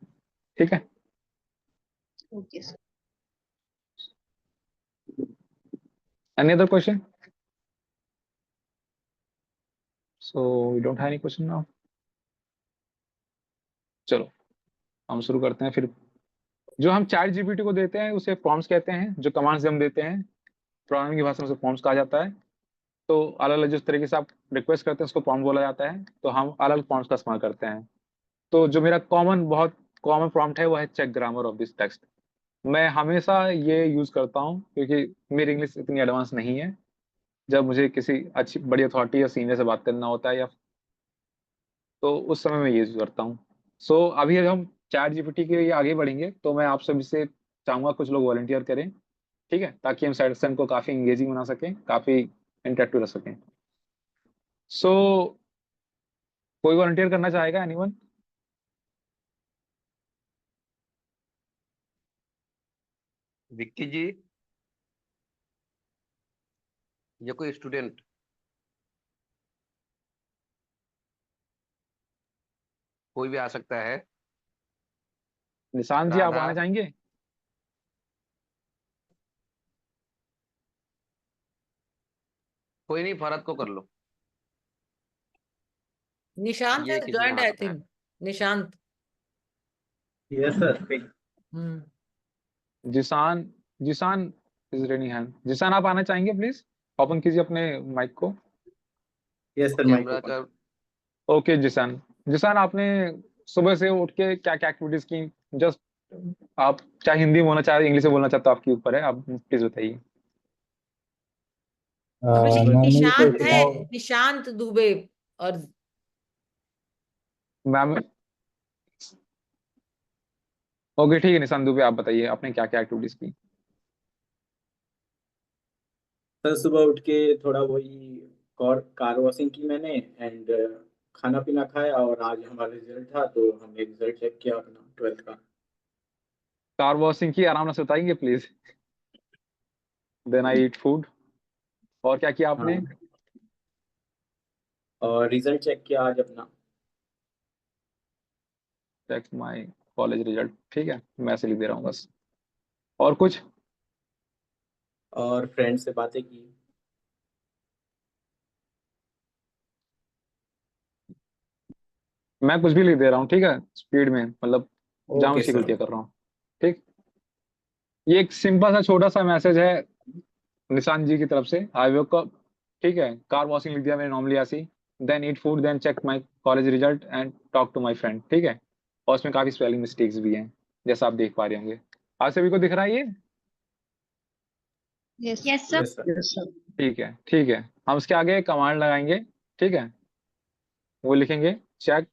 ठीक है। Okay sir. Any other question? So we don't have any question now. चलो हम शुरू करते हैं फिर। जो हम चैट जीपीटी को देते हैं उसे प्रॉम्प्ट्स कहते हैं, जो कमांड्स हम देते हैं प्रोग्रामिंग की भाषा में उसे प्रॉम्प्ट्स कहा जाता है। तो अलग अलग जिस तरीके से आप रिक्वेस्ट करते हैं उसको प्रॉम्प्ट बोला जाता है, तो हम अलग अलग प्रॉम्प्ट्स का इस्तेमाल करते हैं। तो जो मेरा बहुत कॉमन प्रॉम्प्ट है वो है check grammar of this text. मैं हमेशा ये यूज करता हूँ क्योंकि मेरी इंग्लिश इतनी एडवांस नहीं है। जब मुझे किसी अच्छी बड़ी अथॉरिटी या सीनियर से बात करना होता है या तो उस समय मैं ये यूज करता हूँ। सो अभी जब हम चैट जीपीटी के लिए आगे बढ़ेंगे तो मैं आप सभी से चाहूंगा कुछ लोग वॉलंटियर करें, ठीक है, ताकि हम सेशन को काफी इंगेजिंग बना सकें, काफी इंटरेक्टिव रख सकें। सो कोई वॉलंटियर करना चाहेगा, एनीवन? विक्की जी, या कोई स्टूडेंट? कोई भी आ सकता है। निशांत जी, आप राधा। आना चाहेंगे? कोई नहीं, फरहत को कर लो। निशांत ये has किसी को joined, आ I सकता है। think. Nishant. Yes sir. Zishan, Zishan is raising hand. Zishan, आप आना चाहेंगे? प्लीज ओपन कीजिए अपने माइक को। Yes sir, mic camera open. कर। ओके जिसान, जिसान आपने सुबह से उठ के क्या क्या एक्टिविटीज की? जस्ट आप चाहे हिंदी में बोलना चाहे इंग्लिश में बोलना चाहते हो, आपके ऊपर है, आप प्लीज बताइए। अभिषेक, नॉर्मली तो निशांत है, सुबह निशांत दुबे। और मैम, ओके ठीक है निशांत दुबे, आप बताइए आपने क्या क्या एक्टिविटीज की? सर सुबह उठ के थोड़ा वही कार वॉशिंग की मैंने, एंड खाना पीना खाया, और आज हमारा रिजल्ट था तो हमने रिजल्ट चेक किया अपना 12th का। कार वॉशिंग की आराम से बताएंगे please. Then I eat food. और क्या किया आपने? हाँ, और रिजल्ट चेक किया आज अपना। चेक माय कॉलेज रिजल्ट, ठीक है, मैं ऐसे लिख दे रहा हूँ बस। और कुछ? और फ्रेंड से बातें की। मैं कुछ भी लिख दे रहा हूँ, ठीक है, स्पीड में, मतलब ओके जानबूझ की सर। गलतियां कर रहा हूँ। ठीक, ये एक सिंपल सा छोटा सा मैसेज है निशांत जी की तरफ से। आई वोक अप, ठीक है, कार वॉशिंग लिख दिया मैंने नॉर्मली ऐसी। Then eat food, then check my college result and talk to my friend, ठीक है। और उसमें काफी स्पेलिंग मिस्टेक्स भी हैं, जैसा आप देख पा रहे होंगे। आप सभी को दिख रहा है ये? Yes. Yes sir. Yes sir. ठीक है ठीक है, हम उसके आगे कमांड लगाएंगे, ठीक है। वो लिखेंगे check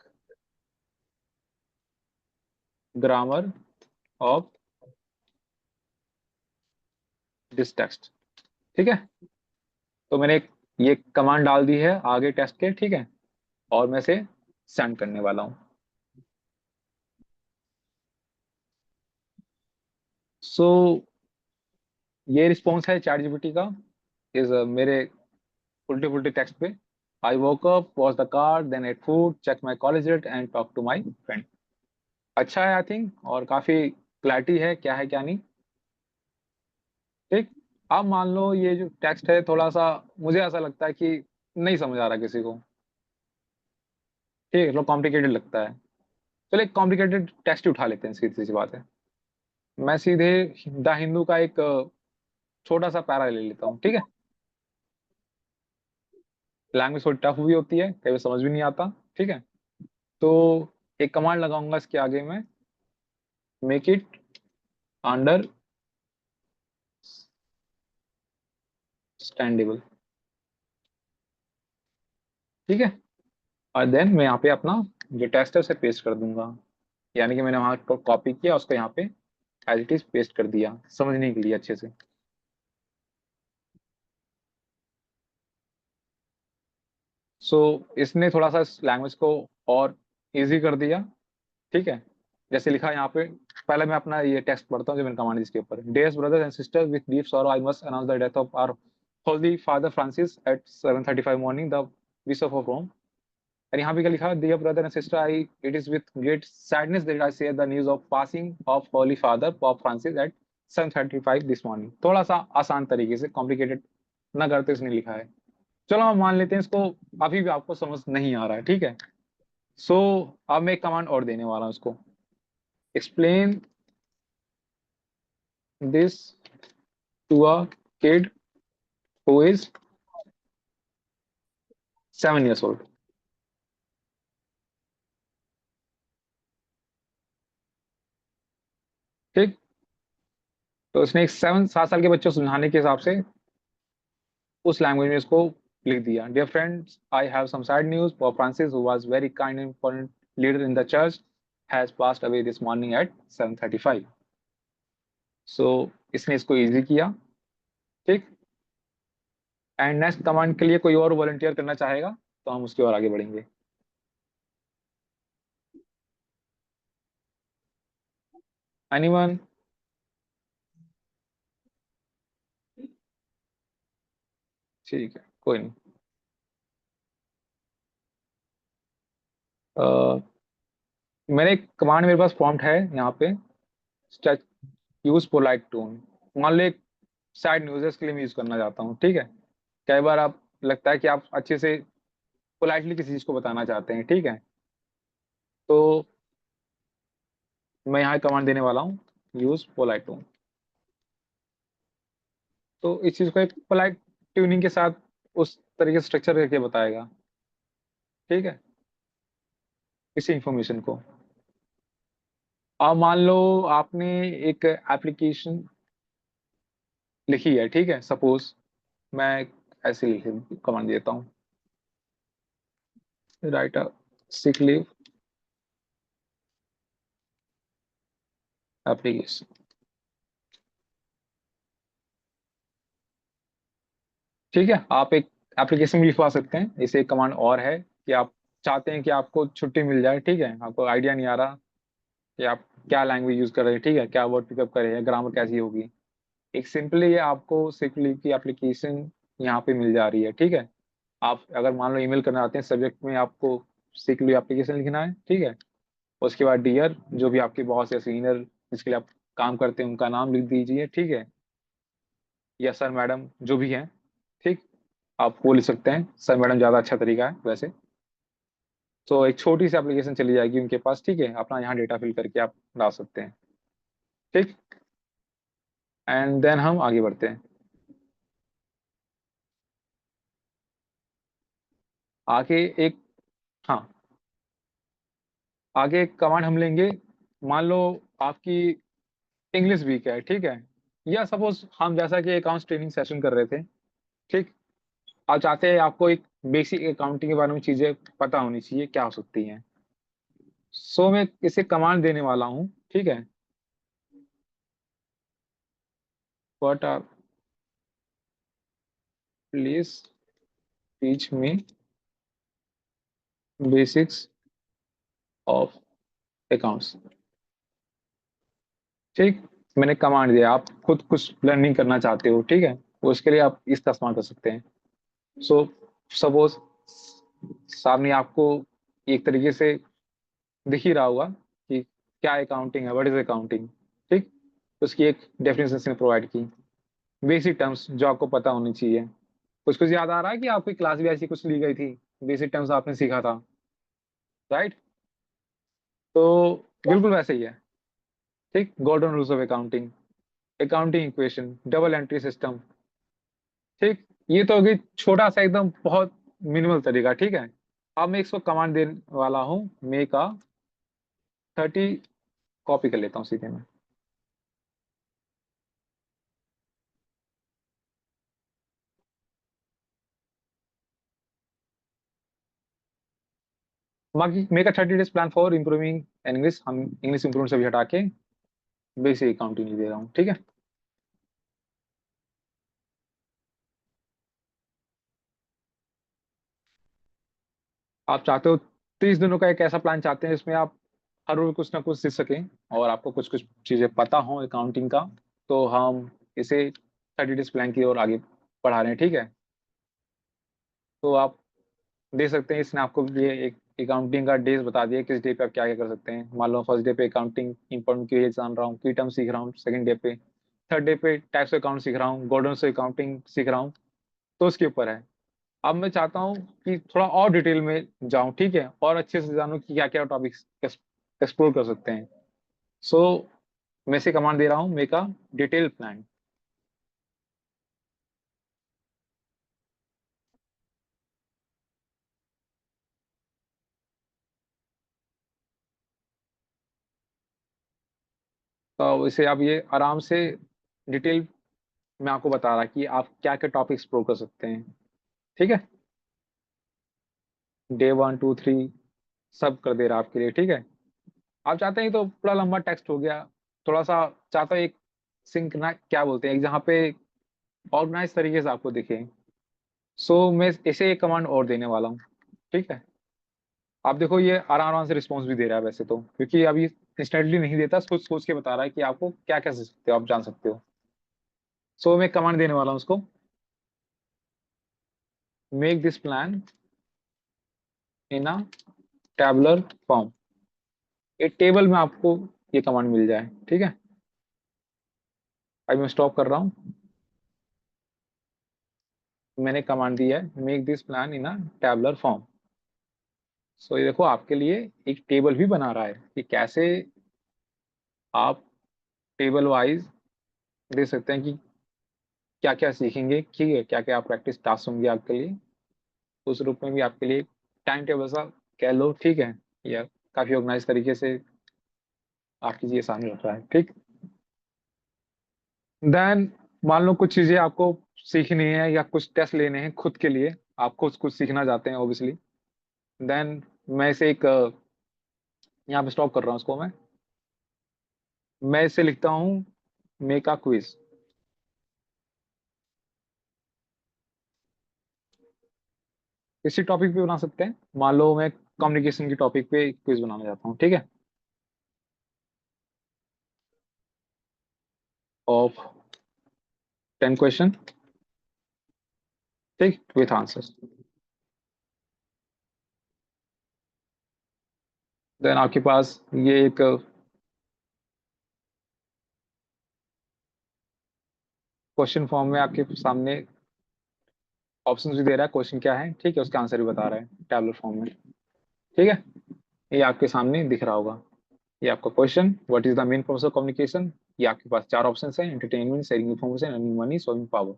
grammar of this text, ठीक है। तो मैंने ये कमांड डाल दी है आगे टेस्ट के, ठीक है, और मैं इसे सेंड करने वाला हूँ। सो ये रिस्पॉन्स है चैट जीपीटी का इस मेरे उल्टे पुल्टे टेक्स्ट पे। I woke up, watch the car, then ate food, check my college rate and talk to my friend. अच्छा है आई थिंक, और काफी क्लैरिटी है क्या है क्या नहीं, ठीक। अब मान लो ये जो टेक्स्ट है थोड़ा सा, मुझे ऐसा लगता है कि नहीं समझ आ रहा किसी को, ठीक है, कॉम्प्लिकेटेड लगता है। चलो एक कॉम्प्लिकेटेड टेक्स्ट ही उठा लेते हैं, सीधी सी बात है। मैं सीधे द हिंदू का एक छोटा सा पैरा ले लेता हूँ, ठीक है। लैंग्वेज थोड़ी टफ भी होती है, कई बार समझ भी नहीं आता, ठीक है। तो एक कमांड लगाऊंगा इसके आगे मैं, मेक इट अंडरस्टैंडेबल, ठीक है। और देन मैं यहाँ पे अपना जो टेक्स्ट है उसे पेस्ट कर दूंगा, यानी कि मैंने वहां को कॉपी किया, उसको यहाँ पे एज इट इज पेस्ट कर दिया समझने के लिए अच्छे से। सो इसने थोड़ा सा इस लैंग्वेज को और इजी कर दिया, ठीक है। जैसे लिखा है यहाँ पे, पहले मैं अपना ये टेक्स्ट पढ़ता हूँ जो मैंने कमांड इसके ऊपर। Dear brothers and sisters, with deep sorrow I must announce the death of our Holy Father Francis at 7:35 morning, the bishop of Rome. और यहाँ पे क्या लिखा है, dear brother and sister, I it is with great sadness that I share the news of passing of Holy Father Pope Francis at 7:35 this morning. थोड़ा सा आसान तरीके से, कॉम्प्लिकेटेड ना करते इसने लिखा है। चलो हम मान लेते हैं इसको अभी भी आपको समझ नहीं आ रहा है, ठीक है। सो अब मैं एक कमांड और देने वाला हूं इसको, explain this to a kid who is 7 years old, ठीक। तो इसने एक 7 7 साल के बच्चे को समझाने के हिसाब से उस लैंग्वेज में इसको लिख दिया। Dear friends, I have some sad news, Pope Francis who was very kind and important leader in the church has passed away this morning at 7:35। So इसने इसको इजी किया, ठीक। एंड नेक्स्ट कमांड के लिए कोई और वॉलंटियर करना चाहेगा तो हम उसकी ओर आगे बढ़ेंगे। एनीवन? ठीक है, कोई नहीं। अ, मैंने एक कमांड, मेरे पास प्रॉम्प्ट है यहाँ पे, यूज पोलाइट टोन। मान लो एक सैड न्यूज़ के लिए मैं यूज करना चाहता हूँ, ठीक है। कई बार आप लगता है कि आप अच्छे से पोलाइटली किसी चीज को बताना चाहते हैं, ठीक है। तो मैं यहाँ कमांड देने वाला हूँ, यूज पोलाइट टोन। तो इस चीज को एक पोलाइट ट्यूनिंग के साथ उस तरीके से स्ट्रक्चर करके बताएगा, ठीक है, इसी इंफॉर्मेशन को। अब मान लो आपने एक एप्लीकेशन लिखी है, ठीक है, सपोज मैं ऐसे लिख कमांड देता हूँ, राइट अ सिक लीव एप्लीकेशन, ठीक है। आप एक एप्लीकेशन भी लिखवा सकते हैं। इसे एक कमांड और है कि आप चाहते हैं कि आपको छुट्टी मिल जाए, ठीक है, आपको आइडिया नहीं आ रहा कि आप क्या लैंग्वेज यूज कर रहे हैं, ठीक है, क्या वर्ड पिकअप कर रहे हैं, ग्रामर कैसी होगी। एक सिंपली आपको सिक लीव की एप्लीकेशन यहाँ पे मिल जा रही है, ठीक है। आप अगर मान लो ईमेल करना चाहते हैं, सब्जेक्ट में आपको सिक लीव एप्लीकेशन लिखना है, ठीक है। उसके बाद डियर, जो भी आपके बॉस या सीनियर जिसके लिए आप काम करते हैं उनका नाम लिख दीजिए, ठीक है, या सर मैडम जो भी हैं, ठीक। आप वो लिख सकते हैं, सर मैडम ज़्यादा अच्छा तरीका है वैसे। तो एक छोटी सी एप्लीकेशन चली जाएगी उनके पास, ठीक है, अपना यहाँ डेटा फिल करके आप डाल सकते हैं, ठीक। एंड देन हम आगे बढ़ते हैं। आगे एक, हाँ, आगे एक कमांड हम लेंगे। मान लो आपकी इंग्लिश वीक है, ठीक है, या सपोज हम जैसा कि अकाउंट्स ट्रेनिंग सेशन कर रहे थे, ठीक। आप चाहते हैं आपको एक बेसिक अकाउंटिंग के बारे में चीजें पता होनी चाहिए, क्या हो सकती हैं। सो मैं इसे कमांड देने वाला हूँ, ठीक है, what are please teach me basics of accounts, ठीक। मैंने कमांड दिया, आप खुद कुछ लर्निंग करना चाहते हो, ठीक है, उसके लिए आप इसका इस्तेमाल कर सकते हैं। सो सपोज सामने आपको एक तरीके से दिख ही रहा होगा कि क्या अकाउंटिंग है, व्हाट इज अकाउंटिंग, ठीक। उसकी एक डेफिनेशन प्रोवाइड की, बेसिक टर्म्स जो आपको पता होनी चाहिए। कुछ कुछ याद आ रहा है कि आपकी क्लास भी ऐसी कुछ ली गई थी, बेसिक टर्म्स आपने सीखा था, राइट। तो बिल्कुल वैसे ही है, ठीक। Golden rules of accounting, accounting equation, double entry system, ठीक। ये तो होगी छोटा सा एकदम बहुत मिनिमल तरीका, ठीक है। अब मैं इसको कमांड देने वाला हूँ, मे का 30 कॉपी कर लेता हूँ सीधे मैं। बाकी make a 30 days plan for improving English, हम इंग्लिश इम्प्रूवमेंट से भी हटा के बेसिक अकाउंटिंग दे रहा हूँ, ठीक है। आप चाहते हो 30 दिनों का एक ऐसा प्लान चाहते हैं जिसमें आप हर रोज कुछ ना कुछ सीख सकें और आपको कुछ कुछ चीजें पता हो अकाउंटिंग का, तो हम इसे 30 डेज प्लान की ओर आगे बढ़ा रहे हैं, ठीक है। तो आप दे सकते हैं, इसने आपको ये एक अकाउंटिंग का डेज बता दिया, किस डे पे आप क्या क्या कर सकते हैं। मान लो फर्स्ट डे पे अकाउंटिंग इंपॉर्टेंट की जान रहा हूँ, की टर्म सीख रहा हूँ, सेकंड डे पे, थर्ड डे पे टैक्स अकाउंट सीख रहा हूँ, गोल्डन से अकाउंटिंग सीख रहा हूँ, तो उसके ऊपर है। अब मैं चाहता हूँ कि थोड़ा और डिटेल में जाऊं, ठीक है, और अच्छे से जानूं कि क्या क्या टॉपिक्स एक्सप्लोर कर सकते हैं। सो मैं से कमांड दे रहा हूँ, मेक अ डिटेल प्लान। तो इसे आप ये आराम से डिटेल में आपको बता रहा कि आप क्या क्या टॉपिक एक्सप्लोर कर सकते हैं, ठीक है। डे 1 2 3 सब कर दे रहा आपके लिए, ठीक है। आप चाहते हैं तो पूरा लंबा टेक्स्ट हो गया, थोड़ा सा चाहता हूँ एक सिंक क्या बोलते हैं, एक जहाँ पे ऑर्गेनाइज तरीके से आपको दिखे। सो मैं इसे एक कमांड और देने वाला हूँ, ठीक है। आप देखो ये आराम आराम से रिस्पॉन्स भी दे रहा है वैसे तो, क्योंकि अभी इंस्टेंटली नहीं देता, सोच सोच के बता रहा है कि आपको क्या क्या सीख सकते हो, आप जान सकते हो। सो मैं कमांड देने वाला हूँ उसको, make this plan in a tabular form. एक टेबल में आपको ये कमांड मिल जाए, ठीक है। अभी मैं स्टॉप कर रहा हूँ। मैंने कमांड दी है make this plan in a tabular form. So ये देखो आपके लिए एक टेबल भी बना रहा है कि कैसे आप टेबल वाइज देख सकते हैं कि क्या क्या सीखेंगे, ठीक है, क्या क्या आप प्रैक्टिस टास्क होंगे आपके लिए। उस रूप में भी आपके लिए टाइम टेबल सा कह लो, ठीक है, या काफी ऑर्गेनाइज तरीके से आपकी चीजें सामने रख रहा है, ठीक। देन मान लो कुछ चीजें आपको सीखनी है या कुछ टेस्ट लेने हैं खुद के लिए, आप खुद कुछ सीखना चाहते हैं ऑब्वियसली। देन मैं इसे एक यहाँ पे स्टॉप कर रहा हूँ इसको मैं इसे लिखता हूँ मेक अ क्विज। इसी टॉपिक पे बना सकते हैं। मान लो मैं कम्युनिकेशन की टॉपिक पे क्विज बनाना चाहता हूँ, ठीक है, ऑफ 10 क्वेश्चन, ठीक, विथ आंसर्स। देन आपके पास ये एक क्वेश्चन फॉर्म में आपके सामने ऑप्शन भी दे रहा है, क्वेश्चन क्या है, ठीक है, उसका आंसर भी बता रहा है टैबुलर फॉर्म में, ठीक है। ये आपके सामने दिख रहा होगा। ये आपका question, what is the main purpose of communication. ये आपके पास 4 ऑप्शन है, entertainment, sharing information, earning money, showing power.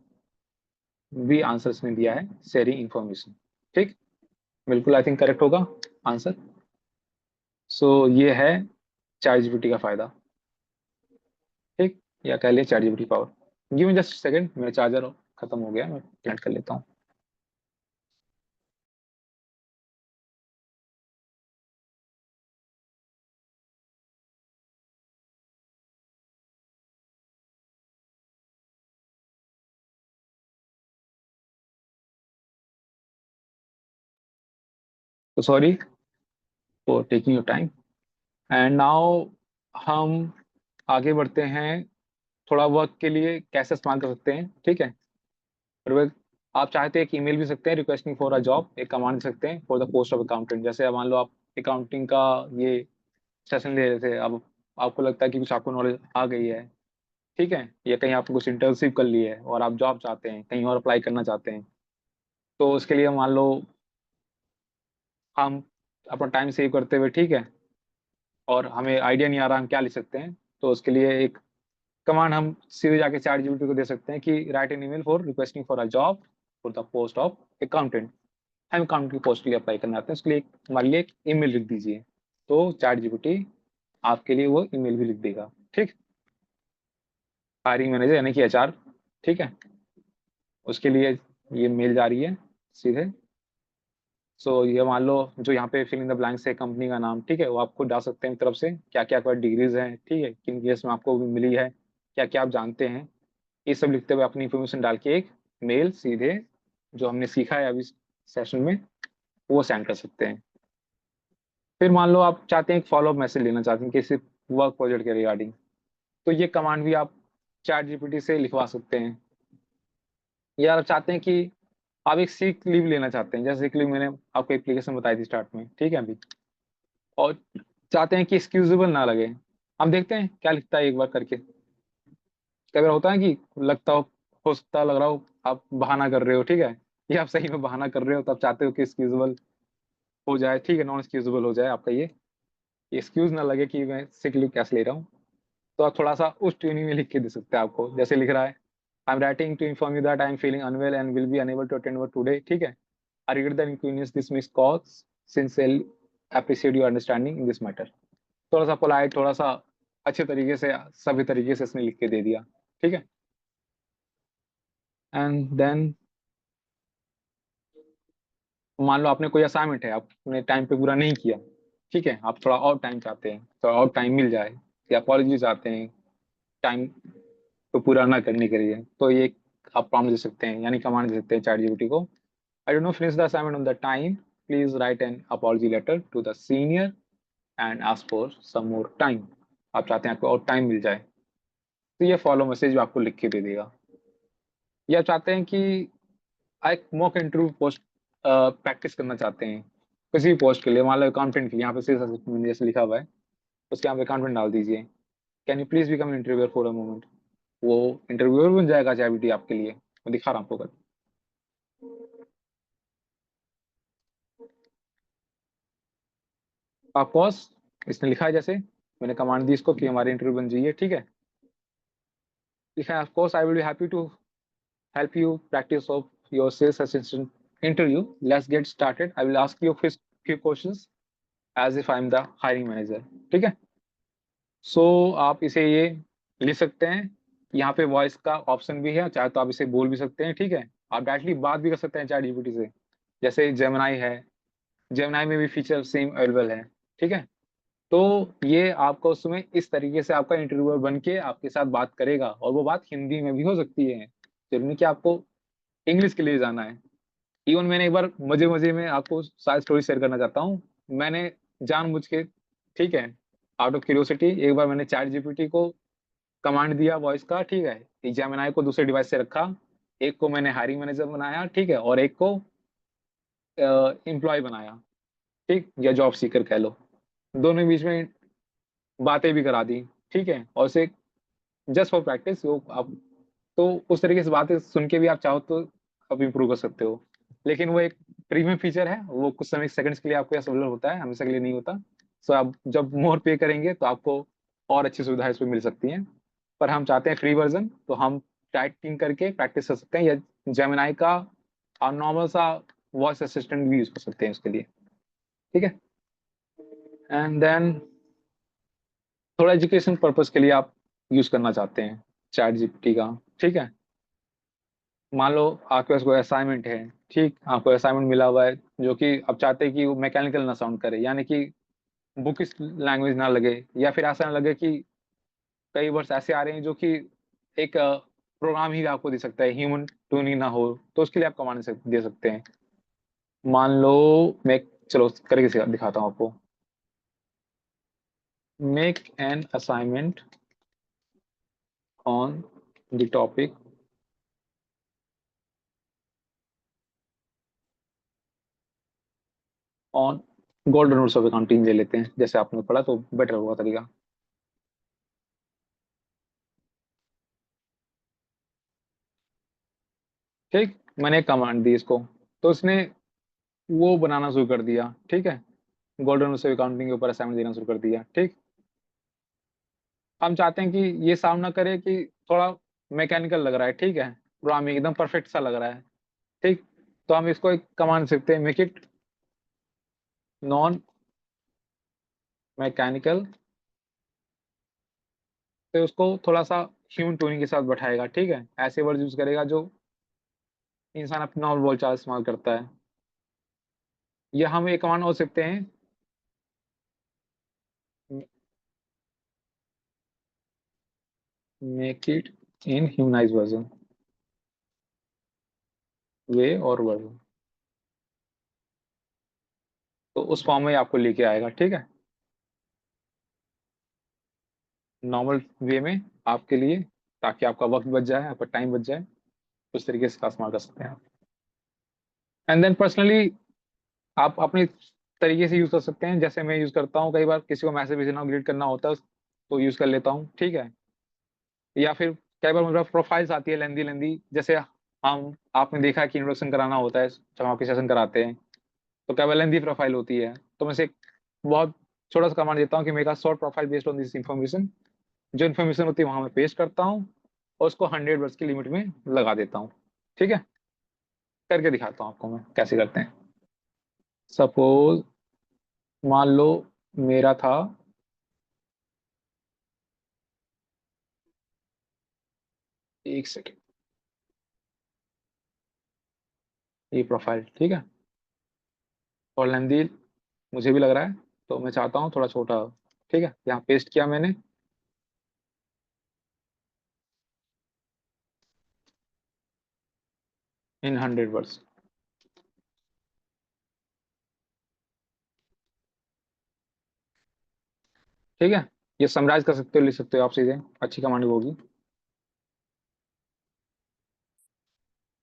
भी आंसर इसमें दिया है शेयरिंग इन्फॉर्मेशन, ठीक, बिल्कुल आई थिंक करेक्ट होगा आंसर। सो ये है चैट जीपीटी का फायदा, ठीक, या कह लिए chat GPT power. Give me just second, मेरा चार्जर खत्म हो गया, मैं कनेक्ट कर लेता हूँ। तो sorry for taking your time. And now हम आगे बढ़ते हैं। थोड़ा वर्क के लिए कैसे इस्तेमाल कर सकते हैं, ठीक है। और वह आप चाहते हैं एक ईमेल भी सकते हैं रिक्वेस्टिंग फॉर अ जॉब, एक कमांड दे सकते हैं for the post of accountant. जैसे मान लो आप अकाउंटिंग का ये सेशन ले रहे थे, अब आपको लगता है कि कुछ आपको नॉलेज आ गई है, ठीक है, या कहीं आपने कुछ इंटर्नशिप कर ली है और आप जॉब चाहते हैं, कहीं और अप्लाई करना चाहते हैं। तो उसके लिए मान लो हम अपना टाइम सेव करते हुए, ठीक है, और हमें आइडिया नहीं आ रहा हम क्या लिख सकते हैं, तो उसके लिए एक कमांड हम सीधे जाके चैट जीपीटी को दे सकते हैं कि write an email for requesting for a job for the post of accountant. हम अकाउंट की पोस्ट के लिए अप्लाई करना चाहते हैं, उसके लिए हमारे लिए एक ईमेल लिख दीजिए। तो चैट जीपीटी आपके लिए वो ईमेल भी लिख देगा, ठीक। हायरिंग मैनेजर यानी कि एचआर, ठीक है, उसके लिए ये मेल जा रही है सीधे। सो ये मान लो जो यहाँ पे फिल इन द ब्लैंक्स है कंपनी का नाम, ठीक है, वो आप खुद डाल सकते हैं तरफ से, क्या क्या डिग्रीज हैं, ठीक है, किन केस में आपको मिली है, क्या क्या आप जानते हैं, ये सब लिखते हुए अपनी इंफॉर्मेशन डाल के एक मेल सीधे जो हमने सीखा है अभी सेशन में वो सेंड कर सकते हैं। फिर मान लो आप चाहते हैं एक फॉलोअप मैसेज लेना चाहते हैं किसी वर्क प्रोजेक्ट के रिगार्डिंग, तो ये कमांड भी आप चैट जीपीटी से लिखवा सकते हैं। या आप चाहते हैं कि आप एक सीक लीव लेना चाहते हैं, जैसे सीक लीव मैंने आपको एप्लीकेशन बताई थी स्टार्ट में, ठीक है अभी, और चाहते हैं कि एक्सक्यूजेबल ना लगे। हम देखते हैं क्या लिखता है एक बार करके। कई बार होता है कि लगता हो सकता लग रहा हो आप बहाना कर रहे हो, ठीक है, ये आप सही में बहाना कर रहे हो, तब चाहते हो कि एक्सक्यूजेबल हो जाए, ठीक है, नॉन एक्सक्यूजेबल हो जाए आपका ये एक्सक्यूज ना लगे कि मैं सिक लीव कैसे ले रहा हूँ। तो आप थोड़ा सा उस ट्यूनिंग में लिख के दे सकते हैं आपको, जैसे लिख रहा है I am writing to inform you that I am feeling unwell and will be unable to attend work today, ठीक है, I regret the inconvenience this miss cause sincerely appreciate your understanding in this matter. थोड़ा सा polite, थोड़ा सा अच्छे तरीके से सभी तरीके से इसने लिख के दे दिया, ठीक है। एंड देन मान लो आपने कोई असाइनमेंट है आपने टाइम पे पूरा नहीं किया, ठीक है, आप थोड़ा और टाइम चाहते हैं, थोड़ा और टाइम मिल जाए, या अपॉलॉजी चाहते हैं टाइम को पूरा ना करने के लिए, तो ये आप प्रॉम्प्ट दे सकते हैं, यानी कमांड दे सकते हैं चैट जीपीटी को, I don't know finish the assignment on the time, please write an apology letter to the senior and ask for some more time. आप चाहते हैं आपको और टाइम मिल जाए, तो ये फॉलो मैसेज आपको लिख के दे देगा। या चाहते हैं कि एक मॉक इंटरव्यू पोस्ट प्रैक्टिस करना चाहते हैं किसी भी पोस्ट के लिए, मान लो अकाउंटेंट के लिए, यहाँ पे सेल्स असिस्टेंट जैसे लिखा हुआ है, उसके यहाँ पे अकाउंटेंट डाल दीजिए। Can you please become interviewer for a moment. वो इंटरव्यूअर बन जाएगा चैट आपके लिए। मैं दिखा रहा हूँ आपको कर। ऑफकोर्स इसने लिखा है, जैसे मैंने कमांड दी इसको कि हमारी इंटरव्यू बन जाइए, ठीक है। लिखा है of course I will be happy to help you practice of your sales assistant interview. Let's get started. I will ask you few questions as if I'm the hiring manager. ठीक है। सो आप इसे ये लिख सकते हैं। यहाँ पे वॉइस का ऑप्शन भी है, चाहे तो आप इसे बोल भी सकते हैं, ठीक है। आप डायरेक्टली बात भी कर सकते हैं चैट जीपीटी से, जैसे जेमिनाई है, जेमिनाई में भी फीचर सेम अवेलेबल है, ठीक है। तो ये आपको उसमें इस तरीके से आपका इंटरव्यूअर बन के आपके साथ बात करेगा, और वो बात हिंदी में भी हो सकती है, जरूरी नहीं कि आपको इंग्लिश के लिए जाना है। इवन मैंने एक बार मजे मजे में आपको शायद स्टोरी शेयर करना चाहता हूँ। मैंने जानबूझ के, ठीक है, आउट ऑफ क्यूरियोसिटी, एक बार मैंने चैट जीपीटी को कमांड दिया वॉइस का, ठीक है। एक जेमिनाई को दूसरे डिवाइस से रखा, एक को मैंने हायरिंग मैनेजर बनाया, ठीक है, और एक को एम्प्लॉय बनाया, ठीक, या जॉब सीकर कह लो। दोनों के बीच में बातें भी करा दी, ठीक है, और उसे जस्ट फॉर प्रैक्टिस वो आप, तो उस तरीके से बातें सुन के भी आप चाहो तो आप इम्प्रूव कर सकते हो। लेकिन वो एक प्रीमियम फीचर है, वो कुछ समय सेकंड्स के लिए आपको अवेलेबल होता है, हमेशा के लिए नहीं होता। सो आप जब मोर पे करेंगे तो आपको और अच्छी सुविधाएं इसमें मिल सकती हैं। पर हम चाहते हैं फ्री वर्जन, तो हम टाइपिंग करके प्रैक्टिस कर सकते हैं, या जेमिनाई का और नॉर्मल सा वॉइस असिस्टेंट भी यूज कर सकते हैं उसके लिए, ठीक है। एंड देन थोड़ा एजुकेशन पर्पज के लिए आप यूज करना चाहते हैं चैट जीपीटी का, ठीक है। मान लो आपके पास कोई असाइनमेंट है, ठीक, आपको असाइनमेंट मिला हुआ है जो कि आप चाहते हैं कि वो मैकेनिकल ना साउंड करे, यानी कि बुक लैंग्वेज ना लगे, या फिर ऐसा ना लगे कि कई वर्ड्स ऐसे आ रहे हैं जो कि एक प्रोग्राम ही आपको दे सकता है, ह्यूमन ट्यूनिंग ना हो, तो उसके लिए आप कमांड दे सकते हैं। मान लो मैं, चलो करके दिखाता हूँ आपको। Make an assignment on the topic on golden rules of accounting ले लेते हैं, जैसे आपने पढ़ा तो बेटर होगा तरीका, ठीक। मैंने एक कमांड दी इसको, तो इसने वो बनाना शुरू कर दिया, ठीक है, गोल्डन रूल्स ऑफ अकाउंटिंग के ऊपर असाइनमेंट देना शुरू कर दिया, ठीक। हम चाहते हैं कि ये साउंड ना करे कि थोड़ा मैकेनिकल लग रहा है, ठीक है, प्रोग्रामिंग एकदम परफेक्ट सा लग रहा है, ठीक। तो हम इसको एक कमांड सकते हैं, मेक इट नॉन मैकेनिकल, तो उसको थोड़ा सा ह्यूमन टोनिंग के साथ बैठाएगा, ठीक है, ऐसे वर्ड यूज करेगा जो इंसान अपना नॉर्मल बोलचाल इस्तेमाल करता है। या हम एक कमांड हो सकते हैं, make it in humanise version, वे और वर्जन, तो उस फॉर्म में आपको लेके आएगा, ठीक है, नॉर्मल वे में आपके लिए, ताकि आपका वक्त बच जाए, आपका टाइम बच जाए, उस तरीके से इस्तेमाल कर सकते हैं आप। एंड देन पर्सनली आप अपने तरीके से यूज कर सकते हैं, जैसे मैं यूज करता हूँ, कई बार किसी को मैसेज भेजना ग्रीट करना होता है तो यूज कर लेता हूँ, ठीक है। या फिर कई बार मेरे प्रोफाइल्स आती है लेंदी लेंदी, जैसे हम, आपने देखा कि इंट्रोडक्शन कराना होता है जब आप सेशन कराते हैं, तो कई बार लेंदी प्रोफाइल होती है, तो मैं से बहुत छोटा सा कमांड देता हूँ कि मेरा short profile based on this information, जो इन्फॉर्मेशन होती है वहां मैं पेस्ट करता हूँ, और उसको 100 वर्ड्स की लिमिट में लगा देता हूँ, ठीक है। करके दिखाता हूँ आपको मैं कैसे करते हैं। सपोज मान लो मेरा था, एक सेकेंड, ये प्रोफाइल, ठीक है, और लेंदी मुझे भी लग रहा है, तो मैं चाहता हूँ थोड़ा छोटा हो, ठीक है, यहाँ पेस्ट किया मैंने। इन 100 वर्ड्स, ठीक है। ये समराइज कर सकते हो, लिख सकते हो आप सीधे, अच्छी कमांड होगी।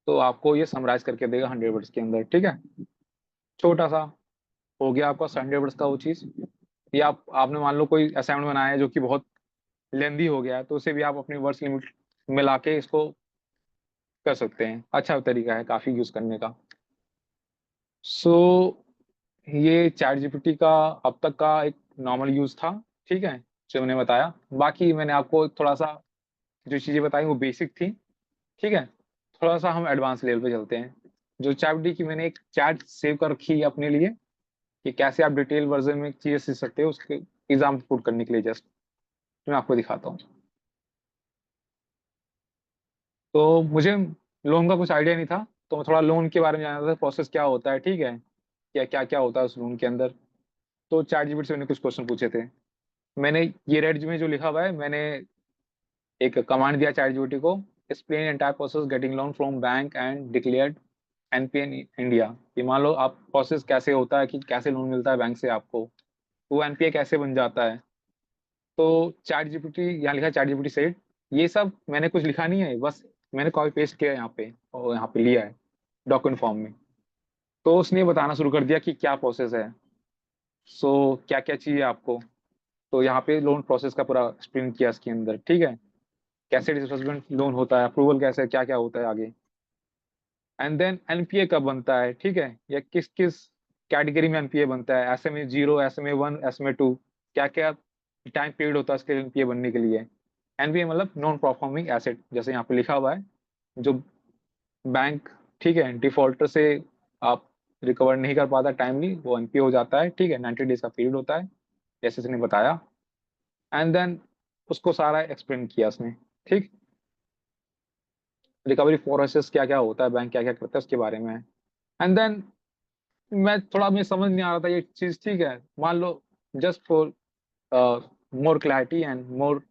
तो आपको ये समराइज करके देगा 100 वर्ड्स के अंदर, ठीक है। छोटा सा हो गया आपका 100 वर्ड्स का वो चीज़। या आपने मान लो कोई असाइनमेंट बनाया है जो कि बहुत लेंदी हो गया है, तो उसे भी आप अपनी वर्ड्स लिमिट मिला के इसको कर सकते हैं। अच्छा तरीका है काफ़ी यूज़ करने का। सो ये चैट जीपीटी का अब तक का एक नॉर्मल यूज़ था, ठीक है, जो मैंने बताया। बाकी मैंने आपको थोड़ा सा जो चीज़ें बताई वो बेसिक थी, ठीक है। थोड़ा सा हम एडवांस लेवल पे चलते हैं। जो चैट जीपीटी की मैंने एक चैट सेव कर रखी है अपने लिए कि कैसे आप डिटेल वर्जन में चीज़ें सीख सकते हो, उसके एग्जाम पुट करने के लिए जस्ट मैं आपको दिखाता हूँ। तो मुझे लोन का कुछ आइडिया नहीं था, तो मैं थोड़ा लोन के बारे में जानना था, प्रोसेस क्या होता है, ठीक है, क्या क्या क्या होता है उस लोन के अंदर। तो चैट जीपीटी से मैंने कुछ क्वेश्चन पूछे थे। मैंने ये रेड में जो लिखा हुआ है, मैंने एक कमांड दिया चैट जीपीटी को, explain entire process getting loan from bank and declared NPN India. कि मान लो आप प्रोसेस कैसे होता है कि कैसे लोन मिलता है बैंक से आपको, तो वो एनपीए कैसे बन जाता है। तो चैट जीपीटी यहाँ लिखा चैट जीपीटी सेड, ये सब मैंने कुछ लिखा नहीं है, बस मैंने कॉपी पेस्ट किया है यहाँ पे और यहाँ पे लिया है डॉक्यूमेंट फॉर्म में। तो उसने बताना शुरू कर दिया कि क्या प्रोसेस है, सो क्या क्या चाहिए आपको। तो यहाँ पे लोन प्रोसेस का पूरा एक्सप्लेन किया इसके अंदर, ठीक है, कैसे डिसबर्समेंट लोन होता है, अप्रूवल कैसे, क्या क्या होता है आगे, एंड देन एनपीए कब बनता है, ठीक है, या किस किस कैटेगरी में एनपीए बनता है, एसएमए 0, एसएमए 1, एसएमए 2, क्या क्या टाइम पीरियड होता है उसके एनपीए बनने के लिए। एनपीए मतलब नॉन परफॉर्मिंग एसेट, जैसे यहाँ पे लिखा हुआ है, जो बैंक, ठीक है, डिफॉल्टर से आप रिकवर नहीं कर पाता टाइमली, वो एनपीए हो जाता है, ठीक है, 90 डेज का पीरियड होता है, जैसे इसने बताया। एंड देन उसको सारा एक्सप्लेन किया उसने, ठीक, रिकवरी प्रोसेस क्या क्या होता है, बैंक क्या क्या करता है उसके बारे में। एंड देन मैं थोड़ा, मुझे समझ नहीं आ रहा था ये चीज, ठीक है, मान लो just for more clarity and more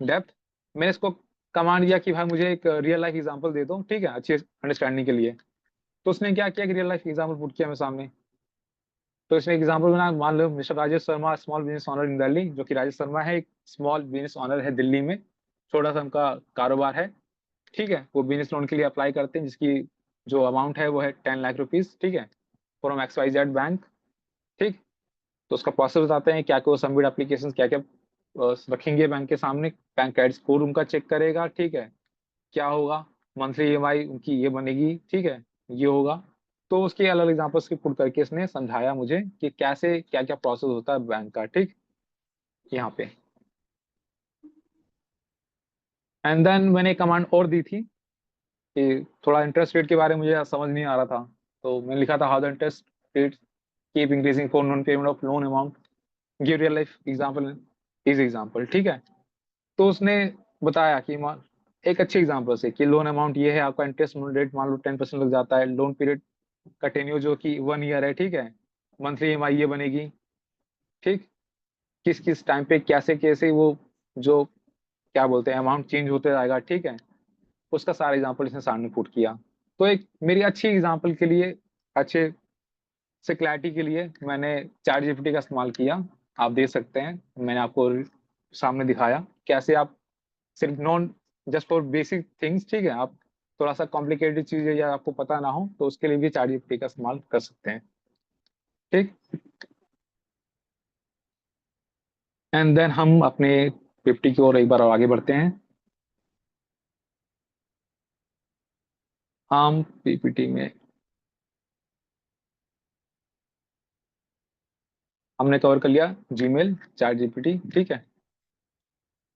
depth, मैंने इसको कमांड दिया कि भाई मुझे एक रियल लाइफ एग्जांपल दे दो, ठीक है, अच्छी अंडरस्टैंडिंग के लिए। तो उसने क्या किया कि रियल लाइफ एग्जांपल पुट किया मेरे सामने। तो इसने एग्जांपल बना, मान लो mister Rajesh Sharma small business owner in Delhi, जो कि राजेश शर्मा है, एक स्मॉल बिजनेस ओनर है दिल्ली में, छोटा सा उनका कारोबार है, ठीक है। वो बिजनेस लोन के लिए अप्लाई करते हैं, जिसकी जो अमाउंट है वो है 10 लाख रुपीज, ठीक है, फ्रॉम XYZ बैंक, ठीक। तो उसका प्रोसेस बताते हैं क्या क्या वो सबमिट एप्लीकेशन क्या क्या रखेंगे बैंक के सामने, बैंक क्रेडिट स्कोर उनका चेक करेगा, ठीक है, क्या होगा, मंथली ईएमआई उनकी ये बनेगी, ठीक है, ये होगा। तो उसके अलग एग्जांपल्स के पुट करके इसने समझाया मुझे कि कैसे क्या क्या प्रोसेस होता है बैंक का, ठीक, यहाँ पे। एंड देन मैंने एक कमांड और दी थी कि थोड़ा इंटरेस्ट रेट के बारे में मुझे समझ नहीं आ रहा था, तो मैंने लिखा था how the interest rate keep increasing for non payment of loan amount, give real life example is example, ठीक है। तो उसने बताया कि एक अच्छे एग्जांपल से कि लोन अमाउंट ये है, आपका इंटरेस्ट रेट मान लो 10% लग जाता है, लोन पीरियड का टेन्योर जो कि 1 ईयर है, ठीक है, मंथली ईएमआई ये बनेगी, ठीक, किस किस टाइम पे कैसे कैसे वो जो क्या बोलते हैं अमाउंट चेंज होते जाएगा, ठीक है, उसका सारा एग्जांपल इसने सामने पुट किया। तो एक मेरी अच्छी एग्जांपल के लिए, अच्छे से क्लैरिटी के लिए मैंने चैट जीपीटी का इस्तेमाल किया। आप देख सकते हैं मैंने आपको सामने दिखाया कैसे आप सिर्फ non just for basic things, ठीक है, आप थोड़ा सा कॉम्प्लिकेटेड चीजें या आपको पता ना हो तो उसके लिए भी चैट जीपीटी का इस्तेमाल कर सकते हैं, ठीक। एंड देन हम अपने 50 की ओर एक बार और आगे बढ़ते हैं। हम पीपीटी में हमने कवर कर लिया जीमेल, चैट जीपीटी, ठीक है,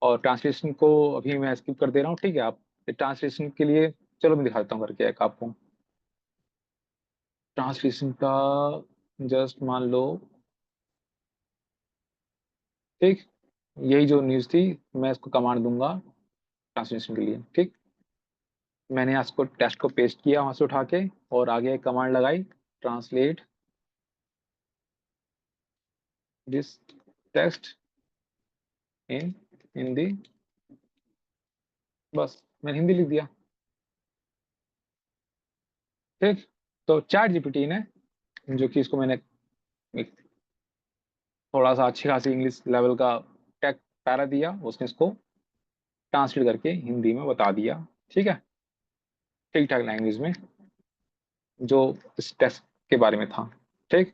और ट्रांसलेशन को अभी मैं स्किप कर दे रहा हूँ, ठीक है। आप ट्रांसलेशन के लिए चलो मैं दिखाता हूँ करके एक आपको ट्रांसलेशन का, जस्ट मान लो, ठीक, यही जो न्यूज़ थी मैं इसको कमांड दूंगा ट्रांसलेशन के लिए, ठीक। मैंने इसको टेक्स्ट को पेस्ट किया वहां से उठा के और आगे एक कमांड लगाई, translate this text in Hindi, बस मैंने हिंदी लिख दिया, ठीक। तो चैट जीपीटी ने, जो कि इसको मैंने एक थोड़ा सा अच्छी खासी इंग्लिश लेवल का टेक पैरा दिया, उसने इसको ट्रांसलेट करके हिंदी में बता दिया, ठीक है। ठीक ठाक लैंग्वेज में जो इस टेस्ट के बारे में था। ठीक,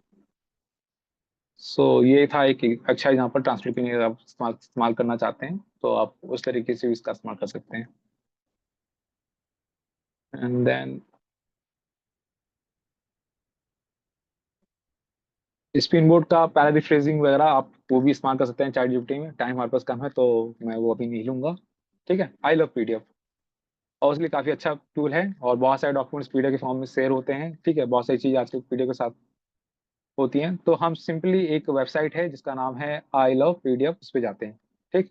सो ये था एक अच्छा एग्जाम्पल, ट्रांसलेट के लिए आप इस्तेमाल करना चाहते हैं तो आप उस तरीके से भी इसका इस्तेमाल कर सकते हैं। एंड देन स्पिन बोर्ड का पैराफ्रेजिंग वगैरह आप वो भी इस्तेमाल कर सकते हैं चैट जीपीटी में। टाइम हमारे पास कम है तो मैं वो अभी नहीं लूंगा। ठीक है, आई लव पीडीएफ और उसके लिए काफ़ी अच्छा टूल है और बहुत सारे डॉक्यूमेंट्स पीडीएफ के फॉर्म में शेयर होते हैं। ठीक है, बहुत सारी चीज़ आजकल पीडीएफ के साथ होती हैं। तो हम सिंपली एक वेबसाइट है जिसका नाम है आई लव पीडीएफ, उस पर जाते हैं। ठीक,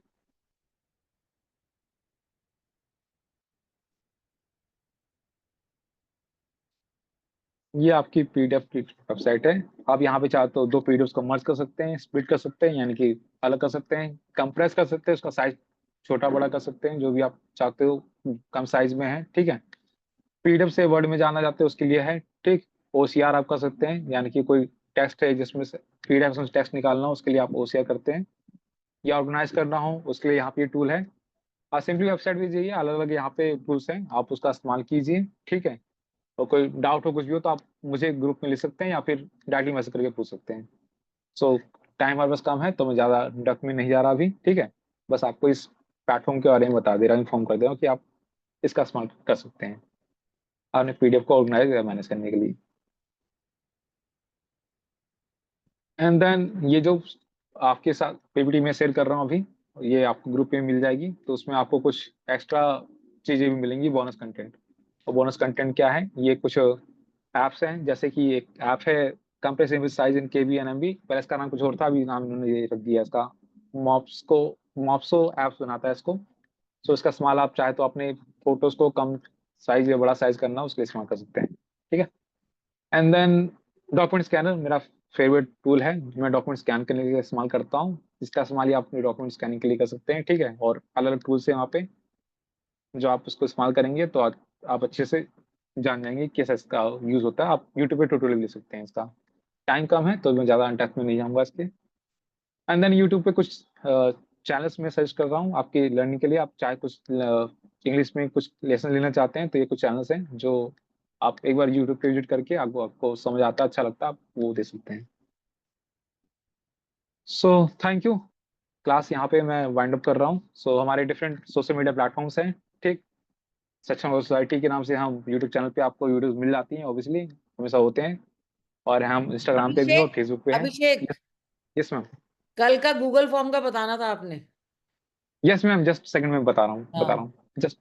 ये आपकी पीडीएफ की वेबसाइट है। आप यहाँ पे चाहते हो दो पीडीएफ को मर्ज कर सकते हैं, स्प्लिट कर सकते हैं, यानी कि अलग कर सकते हैं, कंप्रेस कर सकते हैं, उसका साइज छोटा बड़ा कर सकते हैं, जो भी आप चाहते हो कम साइज में है। ठीक है, पीडीएफ से वर्ड में जाना चाहते हो उसके लिए है। ठीक, ओसीआर आप कर सकते हैं, यानी कि कोई टेक्स्ट है जिसमें से पीडीएफ में टेक्स्ट निकालना हो उसके लिए आप ओसीआर करते हैं, या ऑर्गेनाइज करना हो उसके लिए यहाँ पे टूल है। आप सिंपली वेबसाइट पे जाइए, अलग अलग यहाँ पे टूल्स हैं, आप उसका इस्तेमाल कीजिए। ठीक है, और कोई डाउट हो कुछ भी हो तो आप मुझे ग्रुप में लिख सकते हैं या फिर डायरेक्टली मैसेज करके पूछ सकते हैं। सो टाइम हमारे पास कम है तो मैं ज़्यादा डक में नहीं जा रहा अभी। ठीक है, बस आपको इस प्लेटफॉर्म के बारे में बता दे रहा हूँ, इन्फॉर्म कर दे रहा हूँ कि आप इसका इस्तेमाल कर सकते हैं अपने पीडीएफ को ऑर्गेनाइज या मैनेज करने के लिए। एंड देन ये जो आपके साथ पीपीटी में शेयर कर रहा हूँ अभी, ये आपको ग्रुप में मिल जाएगी, तो उसमें आपको कुछ एक्स्ट्रा चीज़ें भी मिलेंगी, बोनस कंटेंट। और बोनस कंटेंट क्या है, ये कुछ ऐप्स हैं, जैसे कि एक ऐप है compressive size in KB and MB, पहले इसका नाम कुछ और था, अभी नाम इन्होंने ये रख दिया इसका, मॉप्सको, मॉप्सो ऐप्स बनाता है इसको। सो इसका इस्तेमाल आप चाहे तो अपने फोटोज को कम साइज या बड़ा साइज करना उसके लिए इस्तेमाल कर सकते हैं। ठीक है, एंड देन डॉक्यूमेंट स्कैनर मेरा फेवरेट टूल है, मैं डॉक्यूमेंट स्कैन करने के लिए इस्तेमाल करता हूँ। इसका इस्तेमाल आप अपने डॉक्यूमेंट स्कैनिंग के लिए कर सकते हैं। ठीक है, और अलग अलग टूल्स हैं वहाँ पे जो आप उसको इस्तेमाल करेंगे तो आप अच्छे से जान जाएंगे कैसे इसका यूज़ होता है। आप यूट्यूब पे ट्यूटोरियल ले सकते हैं इसका। टाइम कम है तो मैं ज़्यादा अनटच में नहीं जाऊँगा इसके। एंड देन यूट्यूब पे कुछ चैनल्स में सर्च कर रहा हूँ आपकी लर्निंग के लिए। आप चाहे कुछ इंग्लिश में कुछ लेसन लेना चाहते हैं तो ये कुछ चैनल्स हैं जो आप एक बार यूट्यूब पे विजिट करके आपको समझ आता, अच्छा लगता है, आप वो दे सकते हैं। सो थैंक यू, क्लास यहाँ पे मैं वाइंड अप कर रहा हूँ। सो हमारे डिफरेंट सोशल मीडिया प्लेटफॉर्म्स हैं। ठीक, सक्षम सोसाइटी के नाम से हम यूट्यूब चैनल पे आपको वीडियोस मिल जाती हैं, ऑब्वियसली हमेशा होते हैं, और हम इंस्टाग्राम पे भी हैं और अभिषेक, फेसबुक पे हैं। अभिषेक, यस मैम, कल का गूगल फॉर्म का बताना था आपने। यस मैम, जस्ट सेकंड में बता रहा हाँ। हूँ जस्ट।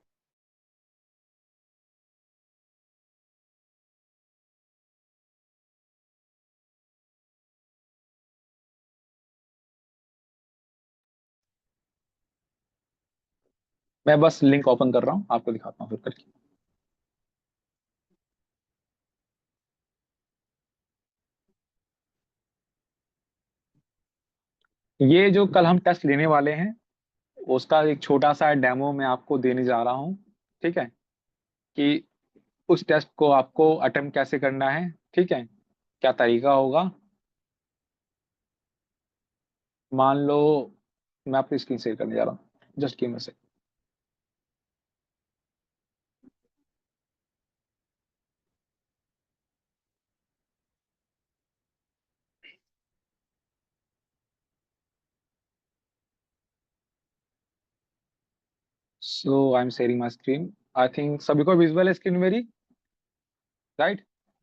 मैं बस लिंक ओपन कर रहा हूँ, आपको दिखाता हूँ फिर करके। ये जो कल हम टेस्ट लेने वाले हैं उसका एक छोटा सा डेमो मैं आपको देने जा रहा हूँ। ठीक है, कि उस टेस्ट को आपको अटेम्प्ट कैसे करना है। ठीक है, क्या तरीका होगा। मान लो मैं आपकी स्क्रीन शेयर करने जा रहा हूँ, just give me a second. So I am sharing my screen. I think सभी को विजुअल है स्क्रीन मेरी, right?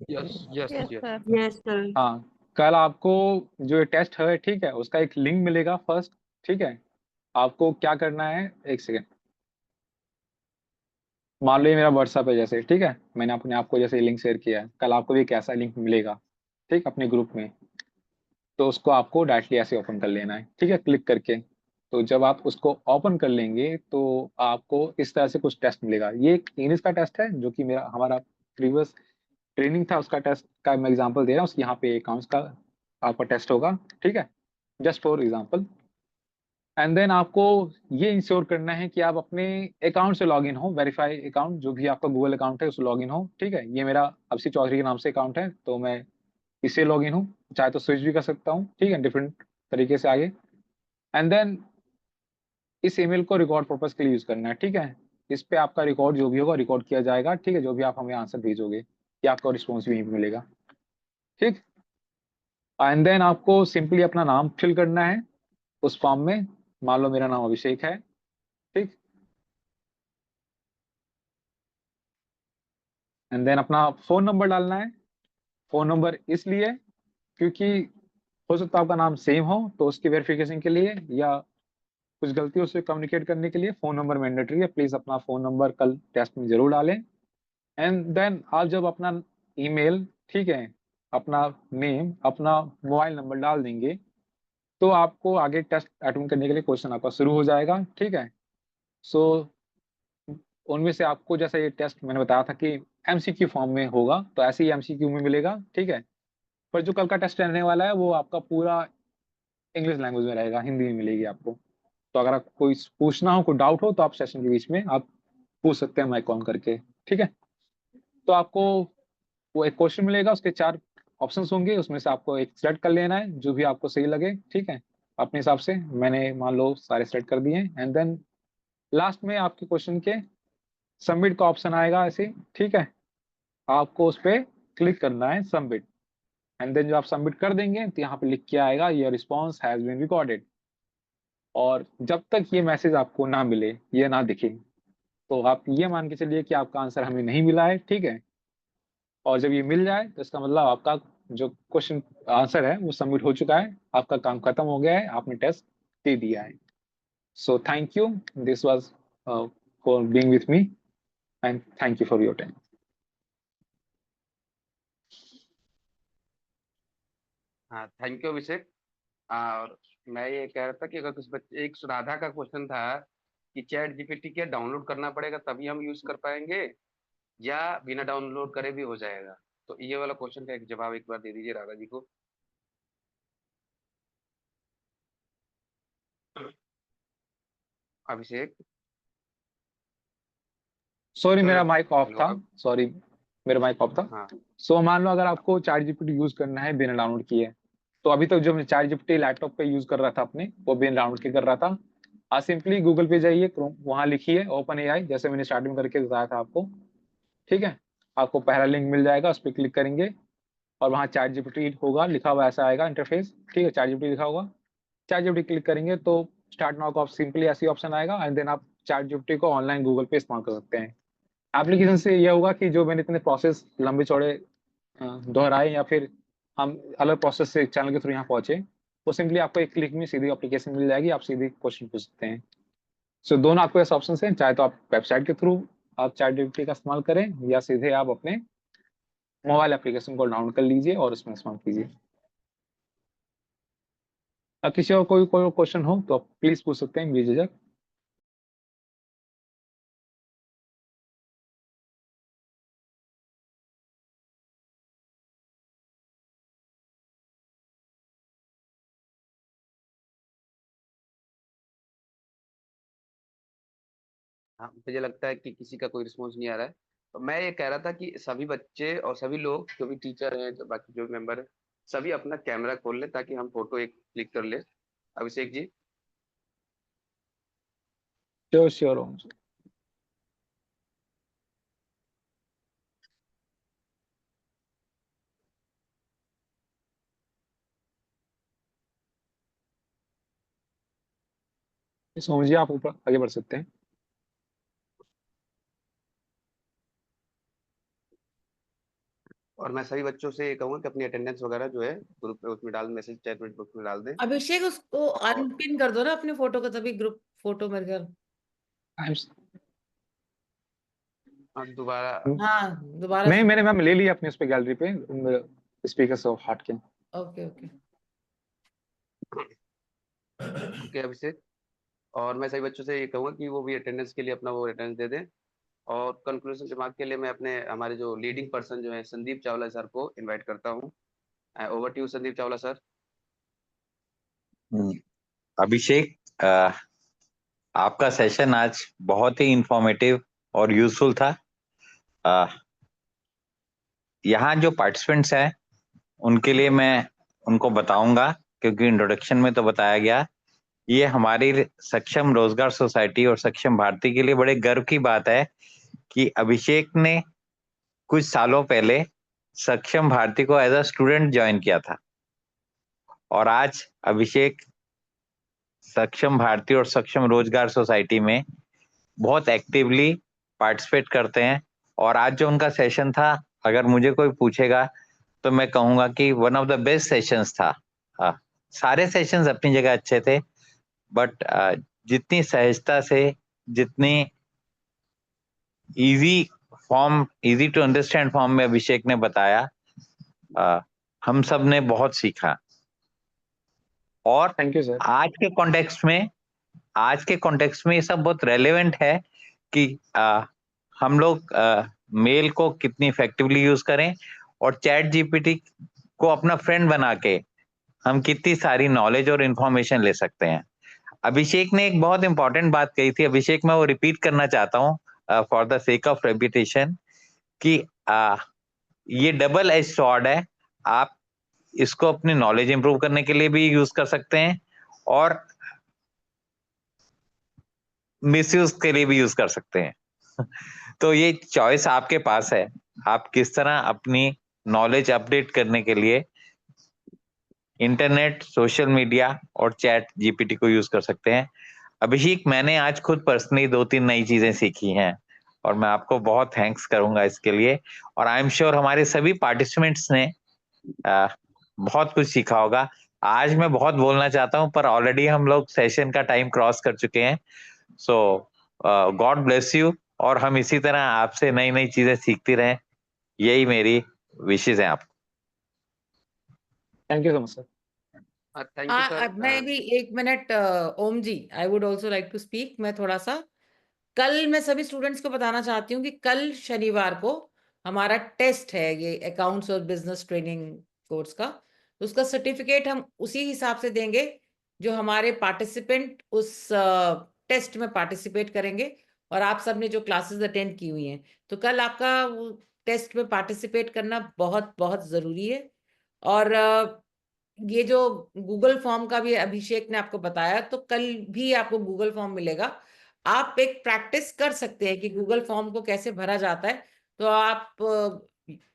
Yes yes Yes, yes. sir. Yes, sir. हाँ, कल आपको जो ये टेस्ट है, ठीक है, उसका एक लिंक मिलेगा फर्स्ट। ठीक है, आपको क्या करना है, एक सेकेंड, मान लो ये मेरा व्हाट्सअप है जैसे। ठीक है, मैंने अपने आपको जैसे लिंक शेयर किया है, कल आपको भी एक ऐसा लिंक मिलेगा, ठीक, अपने ग्रुप में। तो उसको आपको डायरेक्टली ऐसे ओपन कर लेना है। ठीक है, क्लिक करके। तो जब आप उसको ओपन कर लेंगे तो आपको इस तरह से कुछ टेस्ट मिलेगा। ये एक इंग्लिश का टेस्ट है जो कि हमारा प्रीवियस ट्रेनिंग था, उसका टेस्ट का मैं एग्जांपल दे रहा हूँ। उसके यहाँ पे अकाउंट्स का आपका टेस्ट होगा। ठीक है, just for example. And then आपको ये इंश्योर करना है कि आप अपने अकाउंट से लॉगिन हो, वेरीफाई अकाउंट, जो भी आपका गूगल अकाउंट है उससे लॉगिन हो। ठीक है, ये मेरा अभिषेक चौधरी के नाम से अकाउंट है तो मैं इससे लॉगिन हूँ, चाहे तो स्विच भी कर सकता हूँ। ठीक है, डिफरेंट तरीके से आगे। एंड देन इस ईमेल को रिकॉर्ड पर्पस के लिए यूज करना है। ठीक है, इस पे आपका रिकॉर्ड जो भी होगा रिकॉर्ड किया जाएगा, ठीक है, जो भी आप हमें आंसर भेजोगे या आपका रिस्पॉन्स भी यहीं पे मिलेगा, ठीक। एंड देन आपको सिंपली अपना नाम फिल करना है उस फॉर्म में। मान लो मेरा नाम अभिषेक है, ठीक। एंड देन अपना फोन नंबर डालना है। फोन नंबर इसलिए क्योंकि हो सकता है आपका नाम सेम हो, तो उसकी वेरिफिकेशन के लिए या कुछ गलतियों से कम्युनिकेट करने के लिए फोन नंबर मैंडेटरी है। प्लीज अपना फोन नंबर कल टेस्ट में जरूर डालें। एंड देन आप जब अपना ईमेल, ठीक है, अपना नेम, अपना मोबाइल नंबर डाल देंगे तो आपको आगे टेस्ट अटेंड करने के लिए क्वेश्चन आपका शुरू हो जाएगा, ठीक है। सो उनमें से आपको, जैसा ये टेस्ट मैंने बताया था कि एमसीक्यू फॉर्म में होगा, तो ऐसे ही एमसीक्यू में मिलेगा, ठीक है। पर जो कल का टेस्ट रहने वाला है वो आपका पूरा इंग्लिश लैंग्वेज में रहेगा, हिंदी में मिलेगी आपको। तो अगर आप कोई पूछना हो, कोई डाउट हो, तो आप सेशन के बीच में आप पूछ सकते हैं माइक ऑन करके, ठीक है। तो आपको वो एक क्वेश्चन मिलेगा, उसके 4 ऑप्शंस होंगे, उसमें से आपको एक सेलेक्ट कर लेना है जो भी आपको सही लगे, ठीक है, अपने हिसाब से। मैंने मान लो सारे सेलेक्ट कर दिए। एंड देन लास्ट में आपके क्वेश्चन के सबमिट का ऑप्शन आएगा ऐसे, ठीक है। आपको उस पर क्लिक करना है सबमिट। एंड देन जो आप सबमिट कर देंगे तो यहाँ पे लिख के आएगा your response has been recorded. और जब तक ये मैसेज आपको ना मिले, ये ना दिखे, तो आप ये मान के चलिए कि आपका आंसर हमें नहीं मिला है, ठीक है। और जब ये मिल जाए तो इसका मतलब आपका जो क्वेश्चन आंसर है वो सबमिट हो चुका है, आपका काम खत्म हो गया है, आपने टेस्ट दे दिया है। So thank you, this was for being with me and thank you for your time. हाँ, थैंक यू अभिषेक। और मैं ये कह रहा था कि अगर कुछ बच्चे, एक सुराधा का क्वेश्चन था कि चैट जीपीटी क्या डाउनलोड करना पड़ेगा तभी हम यूज कर पाएंगे या बिना डाउनलोड करे भी हो जाएगा। तो ये वाला क्वेश्चन का एक जवाब एक बार दे दीजिए राधा जी को। अभिषेक। सॉरी चलो, मेरा माइक ऑफ हेलो था, अब। सॉरी मेरा माइक ऑफ था। हाँ। सो मान लो अगर आपको चैट जीपीटी यूज करना है बिना डाउनलोड किए, तो अभी तक जो मैं चैट जीपीटी लैपटॉप पे यूज कर रहा था अपने, वो बिना डाउनलोड के कर रहा था। आप सिंपली गूगल पे जाइए, क्रोम, वहां लिखिए ओपन एआई, जैसे मैंने स्टार्टिंग करके बताया था आपको, ठीक है। आपको पहला लिंक मिल जाएगा, उस पर क्लिक करेंगे और वहाँ चैट जीपीटी होगा लिखा हुआ, ऐसा आएगा इंटरफेस, ठीक है, चैट जीपीटी लिखा होगा। चैट जीपीटी क्लिक करेंगे तो स्टार्ट नाउ का सिंपली ऐसी ऑप्शन आएगा। एंड देन आप चैट जीपीटी को ऑनलाइन गूगल पे इस्तेमाल कर सकते हैं। एप्लीकेशन से यह होगा कि जो मैंने इतने प्रोसेस लंबे चौड़े दोहराए या फिर हम अलग प्रोसेस से चैनल के थ्रू यहाँ पहुंचे, वो सिंपली आपको एक क्लिक में सीधी एप्लीकेशन मिल जाएगी, आप सीधे क्वेश्चन पूछ सकते हैं। सो दोनों आपके पास ऑप्शन हैं, चाहे तो आप वेबसाइट के थ्रू आप चैट जीपीटी का इस्तेमाल करें या सीधे आप अपने मोबाइल एप्लीकेशन को डाउनलोड कर लीजिए और उसमें इस्तेमाल कीजिए। किसी और कोई कोई क्वेश्चन हो तो आप प्लीज पूछ सकते हैं बेझिझक। हाँ, मुझे लगता है कि किसी का कोई रिस्पॉन्स नहीं आ रहा है। तो मैं ये कह रहा था कि सभी बच्चे और सभी लोग जो भी टीचर हैं, जो बाकी जो मेंबर है, सभी अपना कैमरा खोल ले ताकि हम फोटो एक क्लिक कर ले। अभिषेक जी। Sure sure. समझिए, आप ऊपर आगे बढ़ सकते हैं। और मैं सभी बच्चों से ये कहूंगा कि अपनी अटेंडेंस वगैरह जो है ग्रुप पे उसमें डाल, मैसेज चैट में ग्रुप में डाल दें। अभिषेक उसको और अनपिन कर दो ना अपनी फोटो का, तभी ग्रुप फोटो मेरे ख्याल। दोबारा। हाँ, दोबारा नहीं, से। मैंने मैम ले लिया अपने उस पे गैलरी पे स्पीकर से हट के। Okay okay. ओके अभिषेक। और मैं सभी बच्चों से ये कहूंगा कि वो भी अटेंडेंस के लिए अपना वो अटेंडेंस दे दें। और कंक्लूजन रिमार्क के लिए मैं अपने हमारे जो लीडिंग पर्सन जो है संदीप चावला सर को इनवाइट करता हूँ। Over to you Sandeep Chawla sir. Abhishek, आपका सेशन आज बहुत ही इंफॉर्मेटिव और यूजफुल था। यहाँ जो पार्टिसिपेंट्स हैं उनके लिए मैं उनको बताऊंगा, क्योंकि इंट्रोडक्शन में तो बताया गया ये हमारी सक्षम रोजगार सोसाइटी और सक्षम भारती के लिए बड़े गर्व की बात है कि अभिषेक ने कुछ सालों पहले सक्षम भारती को एज अ स्टूडेंट ज्वाइन किया था और आज अभिषेक सक्षम भारती और सक्षम रोजगार सोसाइटी में बहुत एक्टिवली पार्टिसिपेट करते हैं। और आज जो उनका सेशन था, अगर मुझे कोई पूछेगा तो मैं कहूंगा कि one of the best sessions था। सारे सेशंस अपनी जगह अच्छे थे, बट जितनी सहजता से, जितनी इजी टू अंडरस्टैंड फॉर्म में अभिषेक ने बताया, हम सब ने बहुत सीखा। और थैंक यू सर। आज के कॉन्टेक्स्ट में ये सब बहुत रेलेवेंट है कि हम लोग मेल को कितनी इफेक्टिवली यूज करें और चैट जीपीटी को अपना फ्रेंड बना के हम कितनी सारी नॉलेज और इंफॉर्मेशन ले सकते हैं। अभिषेक ने एक बहुत इंपॉर्टेंट बात कही थी, अभिषेक मैं वो रिपीट करना चाहता हूँ for the sake of repetition, कि ये डबल एज स्वॉर्ड है। आप इसको अपनी नॉलेज इंप्रूव करने के लिए भी यूज कर सकते हैं और मिसयूज के लिए भी यूज कर सकते हैं। तो ये चॉइस आपके पास है, आप किस तरह अपनी नॉलेज अपडेट करने के लिए इंटरनेट, सोशल मीडिया और चैट जीपीटी को यूज कर सकते हैं। अभिषेक, मैंने आज खुद पर्सनली 2-3 नई चीजें सीखी हैं और मैं आपको बहुत थैंक्स करूंगा इसके लिए। और आई एम श्योर हमारे सभी पार्टिसिपेंट्स ने बहुत कुछ सीखा होगा। आज मैं बहुत बोलना चाहता हूं पर ऑलरेडी हम लोग सेशन का टाइम क्रॉस कर चुके हैं। सो गॉड ब्लेस यू, और हम इसी तरह आपसे नई नई चीजें सीखती रहें, यही मेरी विशेष है आपको। Thank you so much sir. Thank you sir. मैं भी 1 minute, Om ji, I would also like to speak. मैं थोड़ा सा कल मैं सभी स्टूडेंट्स को बताना चाहती हूँ कि कल शनिवार को हमारा टेस्ट है, ये अकाउंट्स और बिजनेस ट्रेनिंग कोर्स का। तो उसका सर्टिफिकेट हम उसी हिसाब से देंगे जो हमारे पार्टिसिपेंट उस टेस्ट में पार्टिसिपेट करेंगे। और आप सब ने जो क्लासेस अटेंड की हुई हैं, तो कल आपका वो टेस्ट में पार्टिसिपेट करना बहुत बहुत ज़रूरी है। और ये जो गूगल फॉर्म का भी अभिषेक ने आपको बताया, तो कल भी आपको गूगल फॉर्म मिलेगा। आप एक प्रैक्टिस कर सकते हैं कि गूगल फॉर्म को कैसे भरा जाता है। तो आप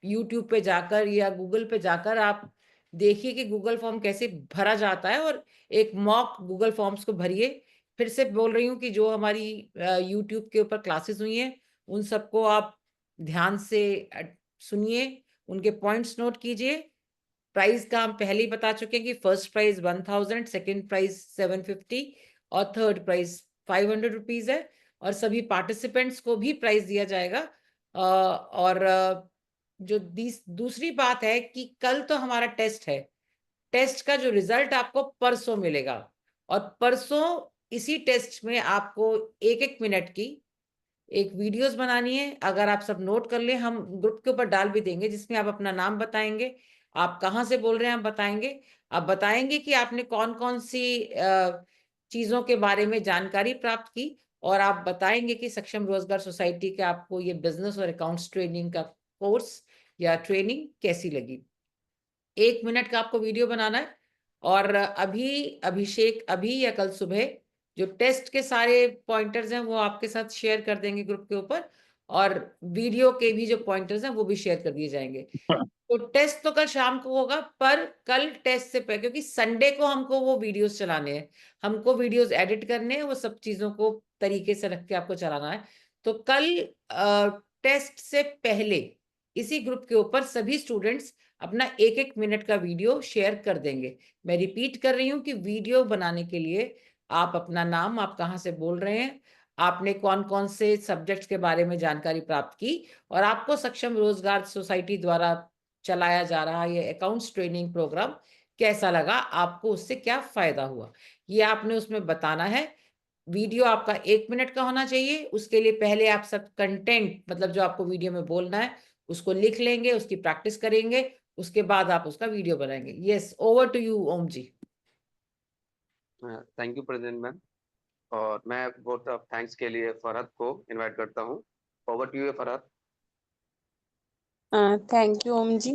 यूट्यूब पे जाकर या गूगल पे जाकर आप देखिए कि गूगल फॉर्म कैसे भरा जाता है और एक मॉक गूगल फॉर्म्स को भरिए। फिर से बोल रही हूँ कि जो हमारी यूट्यूब के ऊपर क्लासेस हुई हैं, उन सबको आप ध्यान से सुनिए, उनके पॉइंट्स नोट कीजिए। प्राइस का हम पहले ही बता चुके हैं कि फर्स्ट प्राइस 1000, सेकेंड प्राइस 750 और थर्ड प्राइस 500 रुपीज है। और सभी पार्टिसिपेंट्स को भी प्राइस दिया जाएगा। और जो दूसरी बात है कि कल तो हमारा टेस्ट है, टेस्ट का जो रिजल्ट आपको परसों मिलेगा। और परसों इसी टेस्ट में आपको 1-1 मिनट की एक वीडियोस बनानी है। अगर आप सब नोट कर ले, हम ग्रुप के ऊपर डाल भी देंगे, जिसमें आप अपना नाम बताएंगे, आप कहाँ से बोल रहे हैं, आप बताएंगे। आप बताएंगे कि आपने कौन कौन सी चीजों के बारे में जानकारी प्राप्त की, और आप बताएंगे कि सक्षम रोजगार सोसाइटी के आपको ये बिजनेस और अकाउंट्स ट्रेनिंग का कोर्स या ट्रेनिंग कैसी लगी। 1 मिनट का आपको वीडियो बनाना है। और अभी अभिषेक अभी या कल सुबह जो टेस्ट के सारे पॉइंटर्स हैं वो आपके साथ शेयर कर देंगे ग्रुप के ऊपर, और वीडियो के भी जो पॉइंटर्स हैं वो भी शेयर कर दिए जाएंगे। तो टेस्ट तो कल शाम को होगा, पर कल टेस्ट से पहले, क्योंकि संडे को हमको वो वीडियोस चलाने हैं, हमको वीडियोस एडिट करने हैं, वो सब चीजों को तरीके से रख के आपको चलाना है। तो कल टेस्ट से पहले इसी ग्रुप के ऊपर सभी स्टूडेंट्स अपना 1-1 मिनट का वीडियो शेयर कर देंगे। मैं रिपीट कर रही हूँ कि वीडियो बनाने के लिए आप अपना नाम, आप कहाँ से बोल रहे हैं, आपने कौन कौन से सब्जेक्ट्स के बारे में जानकारी प्राप्त की, और आपको सक्षम रोजगार सोसाइटी द्वारा चलाया जा रहा ये अकाउंट्स ट्रेनिंग प्रोग्राम कैसा लगा, आपको उससे क्या फायदा हुआ, ये आपने उसमें बताना है। वीडियो आपका 1 मिनट का होना चाहिए। उसके लिए पहले आप सब कंटेंट, मतलब जो आपको वीडियो में बोलना है, उसको लिख लेंगे, उसकी प्रैक्टिस करेंगे, उसके बाद आप उसका वीडियो बनाएंगे। Yes, over to you Om ji. Thank you president ma'am. और मैं वोट ऑफ थैंक्स के लिए फरहत को इनवाइट करता हूँ। Over to you Farhat. Thank you, Omji.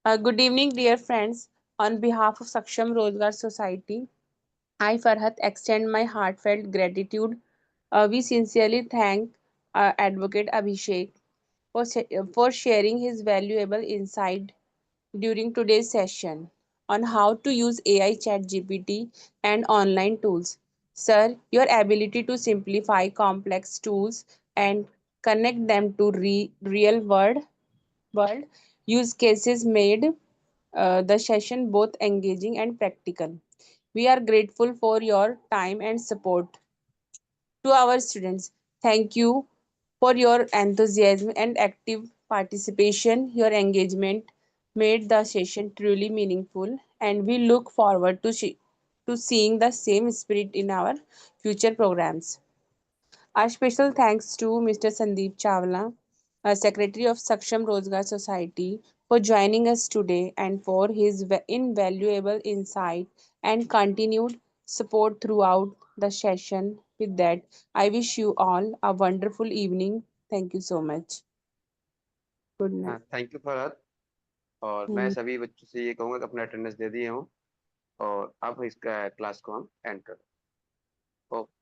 Good evening, dear friends. On behalf of Saksham Rozgar Society, I, Farhat, extend my heartfelt gratitude. We sincerely thank Advocate Abhishek for sharing his valuable insight during today's session on how to use AI chat GPT and online tools. Sir, your ability to simplify complex tools and connect them to real world use cases made the session both engaging and practical. We are grateful for your time and support. To our students, thank you for your enthusiasm and active participation. Your engagement made the session truly meaningful, and we look forward to seeing the same spirit in our future programs. Our special thanks to Mr. Sandeep Chawla, Secretary of Saksham Rozgar Society, for joining us today and for his invaluable insight and continued support throughout the session. With that, I wish you all a wonderful evening. Thank you so much. Good night. Thank you Farhat. और मैं सभी बच्चों से ये कहूँगा कि अपना attendance दे दिए हों और अब इसका क्लास को हम एंड करें। ओके।